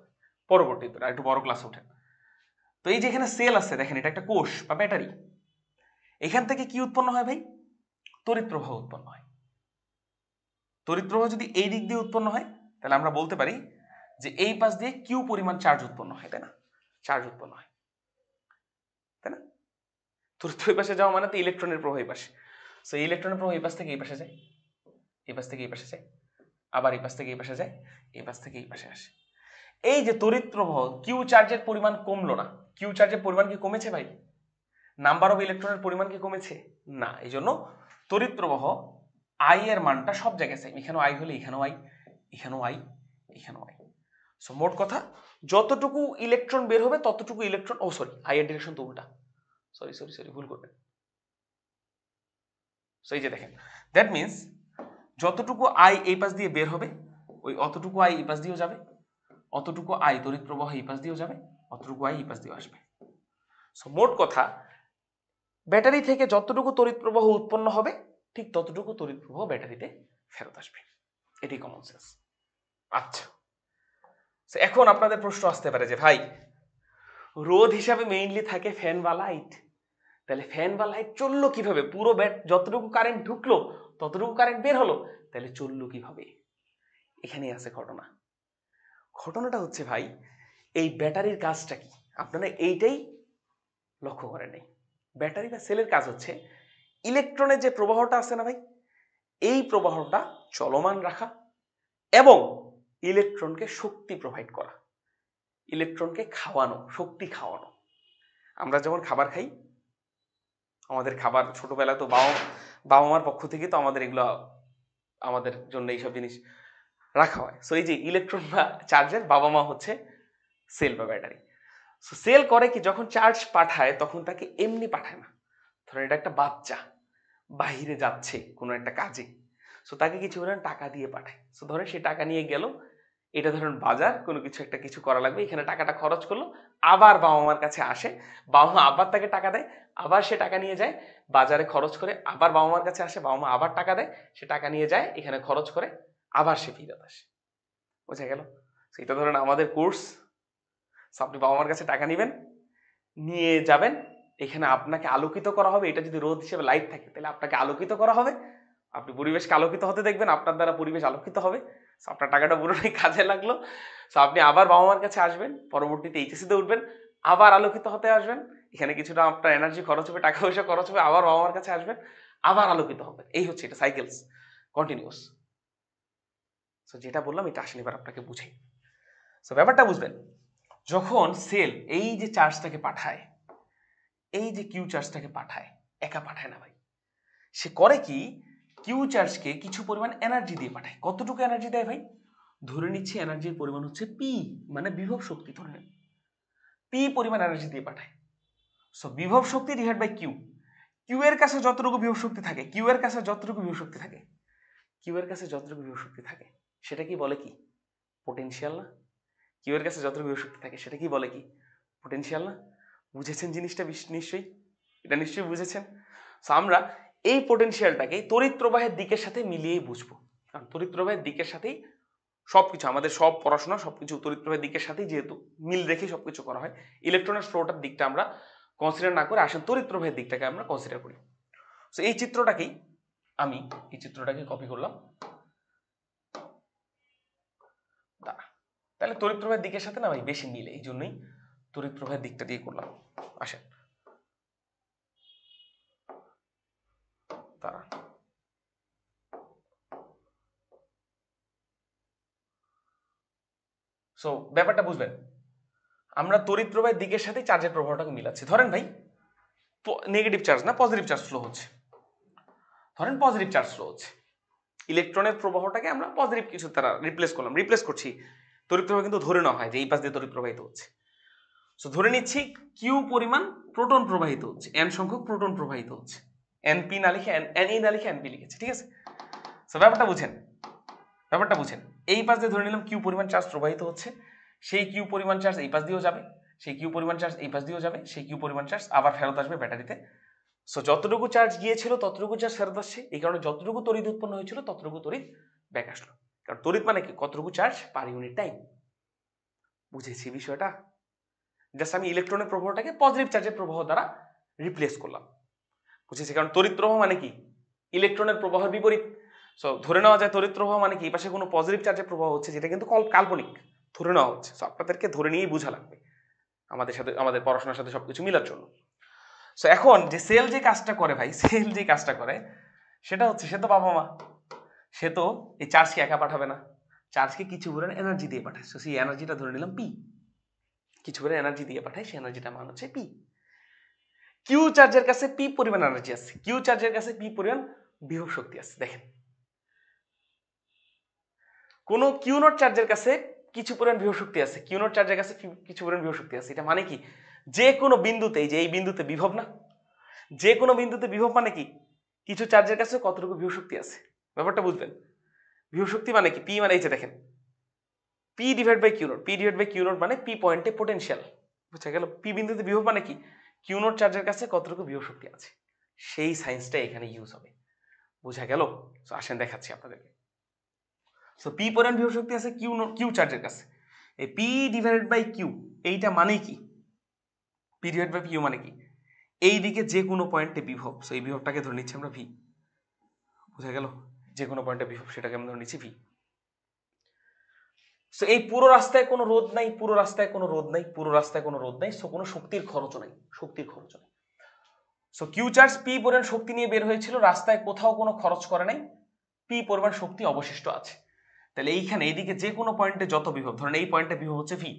পরবর্তীতে, আর একটু বড় ক্লাসে ওঠেন। তো এই যে এখানে সেল আছে, দেখেন এটা একটা কোষ বা ব্যাটারি, এখান থেকে কি উৎপন্ন হয় ভাই? তড়িৎ প্রবাহ উৎপন্ন হয়। তড়িৎ প্রবাহ যদি এই দিক দিয়ে উৎপন্ন হয় তাহলে আমরা বলতে পারি যে এই পাশ দিয়ে কিউ পরিমাণ চার্জ উৎপন্ন হয়, তাই না? চার্জ উৎপন্ন হয়, তাই না? তড়িৎ এই পাশে যাওয়া মানে তো ইলেকট্রনের প্রবাহ এই পাশে। সো ইলেকট্রনের প্রবাহ এই পাশ থেকে এই পাশে যায়, এই পাশ থেকে এই পাশে যায়, আবার এই পাশ থেকে এই পাশে যায়, এই পাশ থেকে এই পাশে আসে। এই যে তড়িৎ প্রবাহ, কিউ চার্জের পরিমাণ কমলো না। কিউ চার্জের পরিমাণ কি কমেছে ভাই? নাম্বার অফ ইলেকট্রনের পরিমাণ কি কমেছে? না। এই জন্য তড়িৎ প্রবাহ আই এর মানটা সব জায়গায় সেম। এখানেও আই হলে এখানেও আই, এখানেও আই, এখানেও আই। সো মোট কথা যতটুকু ইলেকট্রন বের হবে ততটুকু ইলেকট্রন, ও সরি আই এর ডিরেকশন তো উল্টা, সরি সরি সরি ভুল করবেন। সো এই যে দেখেন, দ্যাট মিনস যতটুকু আই এই পাশ দিয়ে বের হবে ওই অতটুকু আই এই পাশ দিয়েও যাবে, অতটুকু আই তড়িৎ প্রবাহ এই পাশ দিয়েও যাবে, অতটুকু আই এই পাশ দিয়েও আসবে। সো মোট কথা ব্যাটারি থেকে যতটুকু তড়িৎ প্রবাহ উৎপন্ন হবে ঠিক ততটুকু তড়িৎ প্রবাহ ব্যাটারিতে ফেরত আসবে। এটি কমন সেন্স। আচ্ছা, এখন আপনাদের প্রশ্ন আসতে পারে যে ভাই রোধ হিসাবে মেইনলি থাকে ফ্যান বা লাইট, তাহলে ফ্যান বা লাইট চললো কিভাবে? পুরো যতটুকু কারেন্ট ঢুকলো ততটুকু কারেন্ট বের হলো, তাহলে চললো কিভাবে? এখানেই আছে ঘটনা। ঘটনাটা হচ্ছে ভাই এই ব্যাটারির কাজটা কি আপনারা এইটাই লক্ষ্য করেন নাই। ব্যাটারি বা সেলের কাজ হচ্ছে ইলেকট্রনের যে প্রবাহটা আছে না ভাই, এই প্রবাহটা চলমান রাখা এবং ইলেকট্রনকে শক্তি প্রোভাইড করা, ইলেকট্রনকে খাওয়ানো, শক্তি খাওয়ানো। আমরা যেমন খাবার খাই, আমাদের খাবার ছোটবেলায় তো বাবা মার পক্ষ থেকে তো আমাদের এগুলো আমাদের জন্য এইসব জিনিস রাখা হয়। সো এই যে ইলেকট্রন বা চার্জের বাবা মা হচ্ছে সেল বা ব্যাটারি। সো সেল করে কি, যখন চার্জ পাঠায় তখন তাকে এমনি পাঠায় না। ধরেন এটা একটা বাচ্চা বাহিরে যাচ্ছে কোনো একটা কাজে, সো তাকে কিছু ধরেন টাকা দিয়ে পাঠায়। সো ধরেন সে টাকা নিয়ে গেল, এটা ধরেন বাজার, কোনো কিছু একটা কিছু করা লাগবে, এখানে টাকাটা খরচ করলো, আবার বাবা মার কাছে আসে, বাবা মা আবার তাকে টাকা দেয়, আবার সে টাকা নিয়ে যায় বাজারে খরচ করে, আবার বাবা মার কাছে আসে, বাবা মা আবার টাকা দেয়, সে টাকা নিয়ে যায় এখানে খরচ করে, আবার সে ফিরত আসে। বোঝা গেল? সেটা ধরেন আমাদের কোর্স, আপনি বাবা মার কাছে টাকা নেবেন, নিয়ে যাবেন, এখানে আপনাকে আলোকিত করা হবে। এটা যদি রোদ হিসেবে লাইট থাকে তাহলে আপনাকে আলোকিত করা হবে, আপনি পরিবেশকে আলোকিত হতে দেখবেন, আপনার দ্বারা পরিবেশ আলোকিত হবে, আপনার টাকাটা পুরোটাই কাজে লাগলো। সো আপনি আবার বাবা মার কাছে আসবেন, পরবর্তীতে এইচএসসিতে উঠবেন, আবার আলোকিত হতে আসবেন, এখানে কিছুটা আপনার এনার্জি খরচ হবে, টাকা পয়সা খরচ হবে, আবার বাবা মার কাছে আসবেন, আবার আলোকিত হবে। এই হচ্ছে এটা সাইকেলস, কন্টিনিউয়াস। সো যেটা বললাম এটা আসলে এবার আপনাকে বুঝাই। সো ব্যাপারটা বুঝবেন, যখন সেল এই যে চার্জটাকে পাঠায়, এই যে কিউ চার্জটাকে পাঠায়, একা পাঠায় না ভাই, সে করে কি কিউ চার্জকে কিছু পরিমাণ এনার্জি দিয়ে পাঠায়। কতটুকু এনার্জি দেয় ভাই? ধরে নিচ্ছি এনার্জির পরিমাণ হচ্ছে পি, মানে বিভব শক্তি, ধরে নেন পি পরিমাণ এনার্জি দিয়ে পাঠায়। সো বিভব শক্তি ডিভাইড বাই কিউ, কিউ এর কাছে যতটুকু বিভব শক্তি থাকে, কিউ এর কাছে যতটুকু বিভব শক্তি থাকে, কিউ এর কাছে যতটুকু বিভব শক্তি থাকে সেটা কি বলে কি? পোটেনশিয়াল না? কিউ এর কাছে যতটুকু বিভব শক্তি থাকে সেটা কি বলে কি? পোটেনশিয়াল না? বুঝেছেন জিনিসটা নিশ্চয়ই? এটা নিশ্চয়ই বুঝেছেন। সো আমরা এই পোটেনশিয়ালটাকে তড়িৎ প্রবাহের দিকের সাথে মিলিয়েই বুঝবো, কারণ তড়িৎ প্রবাহের দিকের সাথেই সবকিছু, আমাদের সব পড়াশোনা সবকিছু তড়িৎ প্রবাহের দিকের সাথেই যেহেতু মিল রেখে সবকিছু করা হয়, ইলেকট্রনের ফ্লোটার দিকটা আমরা কনসিডার না করে আসলে তড়িৎ প্রবাহের দিকটাকে আমরা কনসিডার করি। সো এই চিত্রটাকেই আমি কপি করলাম, তাহলে তড়িৎ প্রবাহের দিকের সাথে না ভাই বেশি মিলে, এই জন্যই তড়িৎ প্রবাহের দিকটা দিয়ে করলাম। আসেন তারা, সো ব্যাপারটা বুঝবেন, আমরা তড়িৎ প্রবাহের দিকের সাথে চার্জের প্রবাহটাকে মিলাচ্ছি। ধরেন ভাই নেগেটিভ চার্জ না পজিটিভ চার্জ ফ্লো হচ্ছে, ধরেন পজিটিভ চার্জ ফ্লো হচ্ছে, ইলেকট্রনের প্রবাহটাকে আমরা পজিটিভ কিছু দ্বারা রিপ্লেস করছি। তড়িৎ প্রবাহ কিন্তু ধরে নেওয়া হয় যে এই পাশ দিয়ে তড়িৎ প্রবাহিত হচ্ছে। সো ধরে নিচ্ছি কিউ পরিমাণ প্রোটন প্রবাহিত হচ্ছে, এন সংখ্যক প্রোটন প্রবাহিত হচ্ছে, এনপি না লিখে এনই না লিখে এনপি লিখেছে, ঠিক আছে? সো ব্যাপারটা বুঝেন, এই পাশ দিয়ে ধরে নিলাম কিউ পরিমাণ চার্জ প্রবাহিত হচ্ছে, সেই কিউ পরিমাণ চার্জ এই পাশ দিয়েও যাবে, সেই কিউ পরিমাণ চার্জ এই পাশ দিয়েও যাবে, সেই কিউ পরিমাণ চার্জ আবার ফেরত আসবে ব্যাটারিতে। সো যতটুকু চার্জ গিয়েছিল ততটুকু চার্জ ফেরত আসছে, এই কারণে যতটুকু তড়িৎ উৎপন্ন হয়েছিল ততটুকু তড়িৎ ব্যাক আসলো। কারণ তড়িৎ মানে কি? কতটুকু চার্জ পার ইউনিট টাইম। বুঝেছি বিষয়টা? জাস্ট আমি ইলেকট্রনের প্রবাহটাকে পজিটিভ চার্জের প্রবাহ দ্বারা রিপ্লেস করলাম। বুঝেছি, কারণ তড়িৎ প্রবাহ মানে কি ইলেকট্রনের প্রবাহের বিপরীত। সো ধরে নেওয়া যায় তড়িৎ প্রবাহ মানে কি এই পাশে কোনো পজিটিভ চার্জের প্রবাহ হচ্ছে, যেটা কিন্তু কাল্পনিক ধরে নেওয়া হচ্ছে। সো আপনাদেরকে ধরে নিয়েই বোঝা লাগবে আমাদের সাথে, আমাদের পড়াশোনার সাথে সবকিছু মিলার জন্য। সো এখন যে সেল যে কাজটা করে ভাই, সেল যে কাজটা করে সেটা হচ্ছে, সে তো বাবা মা, সে তো এই চার্জকে একা পাঠাবে না, চার্জকে কিছু পরিমাণ এনার্জি দিয়ে পাঠায়। সো সেই এনার্জিটা ধরে নিলাম পি, কিছু পরিমাণ এনার্জি দিয়ে পাঠায়, সেই এনার্জিটার মান হচ্ছে পি। কিউ চার্জের কাছে পি পরিমাণ এনার্জি আছে, কিউ চার্জের কাছে পি পরিমাণ বিভব শক্তি আছে। দেখেন কোন কিউ নট চার্জের কাছে কিছু পরিমাণ বিভব শক্তি আছে, কিউ নট চার্জের কাছে কিছু পরিমাণ বিভব শক্তি আছে। এটা মানে কি যে কোনো বিন্দুতে, এই যে এই বিন্দুতে বিভব না, যে কোনো বিন্দুতে বিভব মানে কি কিছু চার্জের কাছে কতটুকু বিভব শক্তি আছে, ব্যাপারটা বুঝবেন। বিভব শক্তি মানে কি, পি মানে এই যে দেখেন P divide by Q nought, P divide by Q nought মানে পি পয়েন্টে পোটেনশিয়াল, বুঝা গেল। পি বিন্দুতে বিভব মানে কি কিউ নট চার্জের কাছে কতটুকু বিভব শক্তি আছে, সেই সায়েন্সটা এখানে ইউজ হবে, বুঝা গেল। সো আসেন দেখাচ্ছি আপনাদেরকে। সো পি পরিমাণ বিভব শক্তি আছে কিউ চার্জের কাছে, এই পি ডিভাইডেড বাই কিউ, এইটা মানে কি পি ডিভাইড বাই কিউ মানে কি এই দিকে যে কোনো পয়েন্টে বিভব, সো এই বিভবটাকে ধরে নিচ্ছি আমরা ভি, বুঝা গেল। যে কোনো পয়েন্টে বিভব সেটাকে আমরা ধরে নিচ্ছি ভি। সো এই পুরো রাস্তায় কোনো রোধ নাই, পুরো রাস্তায় কোনো রোধ নাই, পুরো রাস্তায় কোনো রোধ নাই, সো কোনো শক্তির খরচও নাই, শক্তির খরচ নাই। সো কিউ চার্জ পি পরিমাণ শক্তি নিয়ে বের হয়েছিল, রাস্তায় কোথাও কোনো খরচ করে নাই, পি পরিমাণ শক্তি অবশিষ্ট আছে। তাহলে এইখানে এইদিকে যে কোনো পয়েন্টে যত বিভব, ধরেন এই পয়েন্টে বিভব হচ্ছে ভি,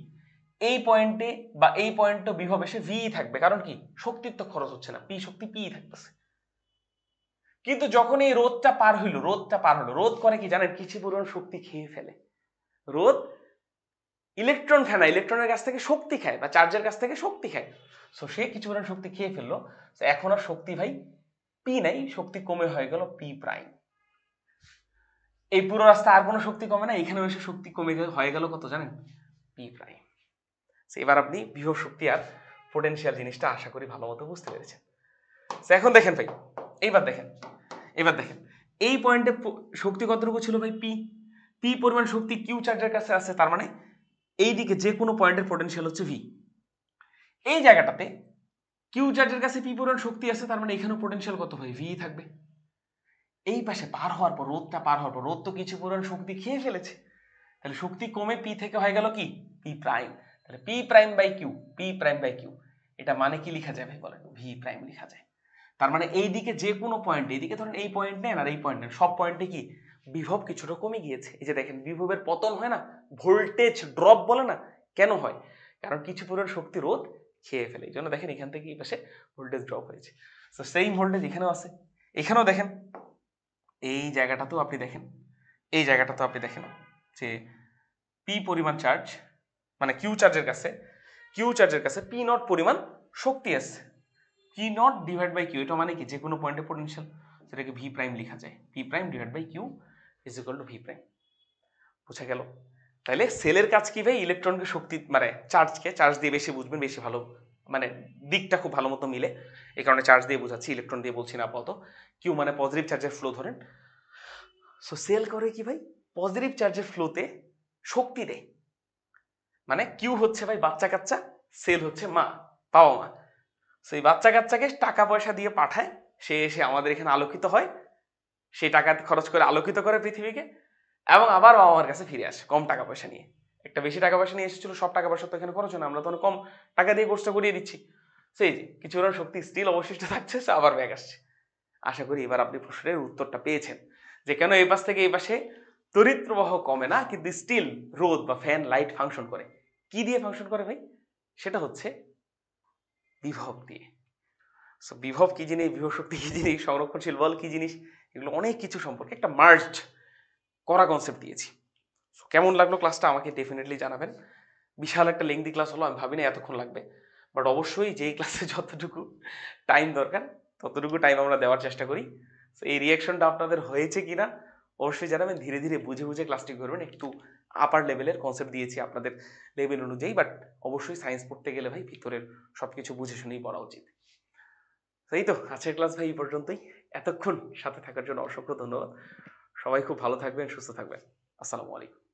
এই পয়েন্টে বা এই পয়েন্টে বিভব এসে ভি থাকবে, কারণ কি শক্তির তো খরচ হচ্ছে না, পি শক্তি পি থাকতেছে। কিন্তু যখন এই রোধটা পার হইলো, রোধ করে কি জানেন, কিছু পরিমাণ শক্তি খেয়ে ফেলে। রোধ ইলেকট্রন খায় না, ইলেকট্রনের কাছ থেকে শক্তি খায় বা চার্জের কাছ থেকে শক্তি খায়। সো সে কিছু পরিমাণ শক্তি খেয়ে ফেললো, এখন আর শক্তি ভাই পি নাই, শক্তি কমে হয়ে গেল পি প্রাইম। এই পুরো রাস্তা আর কোনো শক্তি কমে না, এখানে এসে শক্তি কমে হয়ে গেল কত জানেন, পি প্রাইম। এবার আপনি বিভব শক্তি আর পোটেনশিয়াল জিনিসটা আশা করি ভালো মতো বুঝতে পেরেছেন। এখন দেখেন ভাই, এইবার দেখেন, এই পয়েন্টে শক্তি কতটুকু ছিল ভাই, পি, পি পরিমাণ শক্তি কিউ চার্জের কাছে আছে, তার মানে এই দিকে যে কোনো পয়েন্টের পোটেনশিয়াল হচ্ছে ভি। এই জায়গাটাতে কিউ চার্জের কাছে পি পরিমাণ শক্তি আছে, তার মানে এখানেও পোটেনশিয়াল কত ভাই, ভি থাকবে। এই পাশে পার হওয়ার পর, রোধটা পার হওয়ার পর, রোধ তো কিছু পরিমাণ শক্তি খেয়ে ফেলেছে, তাহলে শক্তি কমে পি থেকে হয়ে গেল কি পি প্রাইম। তাহলে P prime by Q, P prime by Q, এটা মানে কি লেখা যায় ভাই বলেন, ভি প্রাইম লেখা যায়। তার মানে এই দিকে যে কোনো পয়েন্টে, এইদিকে ধরেন এই পয়েন্ট নেন আর এই পয়েন্ট নেন, সব পয়েন্টে কি বিভব কিছুটা কমে গিয়েছে। এই যে দেখেন বিভবের পতন হয় না, ভোল্টেজ ড্রপ বলে না, কেন হয়, কারণ কিছু পরিমাণ শক্তি রোধ খেয়ে ফেলে। এই জন্য দেখেন এখান থেকে এই পাশে ভোল্টেজ ড্রপ হয়েছে। তো সেই ভোল্টেজ এখানেও আছে, এখানেও দেখেন, এই জায়গাটাতেও আপনি দেখেন, এই জায়গাটাতেও আপনি দেখেন যে পি পরিমাণ চার্জ, মানে কিউ চার্জের কাছে পি নট পরিমাণ শক্তি আছে, P nought divide by Q, এটা মানে কি যে কোনো পয়েন্টে পোটেনশিয়াল, সেটাকে ভি প্রাইম লেখা যায়, P prime divide by Q is equal to V prime. বুঝা গেল। তাহলে সেলের কাজ কি ভাই, ইলেকট্রনকে শক্তি, মানে চার্জ দিয়ে বেশি বুঝবেন, বেশি ভালো, মানে দিকটা খুব ভালো মতো মিলে, এই কারণে চার্জ দিয়ে বোঝাচ্ছি, ইলেকট্রন দিয়ে বলছি না আপাতত। কিউ মানে পজিটিভ চার্জের ফ্লো ধরেন। সো সেল করে কি ভাই, পজিটিভ চার্জের ফ্লোতে শক্তি দেয়, মানে কিউ হচ্ছে ভাই বাচ্চা কাচ্চা, সেল হচ্ছে মা, বাবা মা। সেই বাচ্চা কাচ্চাকে টাকা পয়সা দিয়ে পাঠায়, সে এসে আমাদের এখানে আলোকিত হয়, সেই টাকা খরচ করে আলোকিত করে পৃথিবীকে, এবং আবার বাবা মার কাছে ফিরে আসে কম টাকা পয়সা নিয়ে। একটা বেশি টাকা পয়সা নিয়ে এসেছিল, সব টাকা পয়সা তো এখানে খরচ হয় না, আমরা তো কম টাকা দিয়ে কোর্সটা করিয়ে দিচ্ছি। সেই যে কিছু শক্তি স্টিল অবশিষ্ট থাকছে, আবার ব্যাক আসছে। আশা করি এবার আপনি প্রশ্নের উত্তরটা পেয়েছেন, যে কেন এই পাশ থেকে এই পাশে তড়িৎ প্রবাহ কমে না, কিন্তু স্টিল রোদ বা ফ্যান লাইট ফাংশন করে। কি দিয়ে ফাংশন করে ভাই, সেটা হচ্ছে বিভব দিয়ে। সো বিভব কি জিনিস, বিভব শক্তি কি জিনিস, সংরক্ষণশীল বল কি জিনিস, এগুলো অনেক কিছু সম্পর্কে একটা মার্জড করা কনসেপ্ট দিয়েছি। কেমন লাগলো ক্লাসটা আমাকে ডেফিনেটলি জানাবেন। বিশাল একটা লেংদি ক্লাস হলো, আমি ভাবিনি এতক্ষণ লাগবে, বাট অবশ্যই যেই ক্লাসে যতটুকু টাইম দরকার ততটুকু টাইম আমরা দেওয়ার চেষ্টা করি। তো এই রিয়াকশনটা আপনাদের হয়েছে কিনা অবশ্যই জানাবেন, ধীরে ধীরে বুঝে বুঝে ক্লাসটি করবেন। একটু আপার লেভেলের কনসেপ্ট দিয়েছি আপনাদের লেভেল অনুযায়ী, বাট অবশ্যই সায়েন্স পড়তে গেলে ভাই ভিতরের সবকিছু বুঝে শুনেই পড়া উচিত। এই তো আজকের ক্লাস ভাই এই পর্যন্তই। এতক্ষণ সাথে থাকার জন্য অসংখ্য ধন্যবাদ। সবাই খুব ভালো থাকবেন, সুস্থ থাকবেন। আসসালামু আলাইকুম।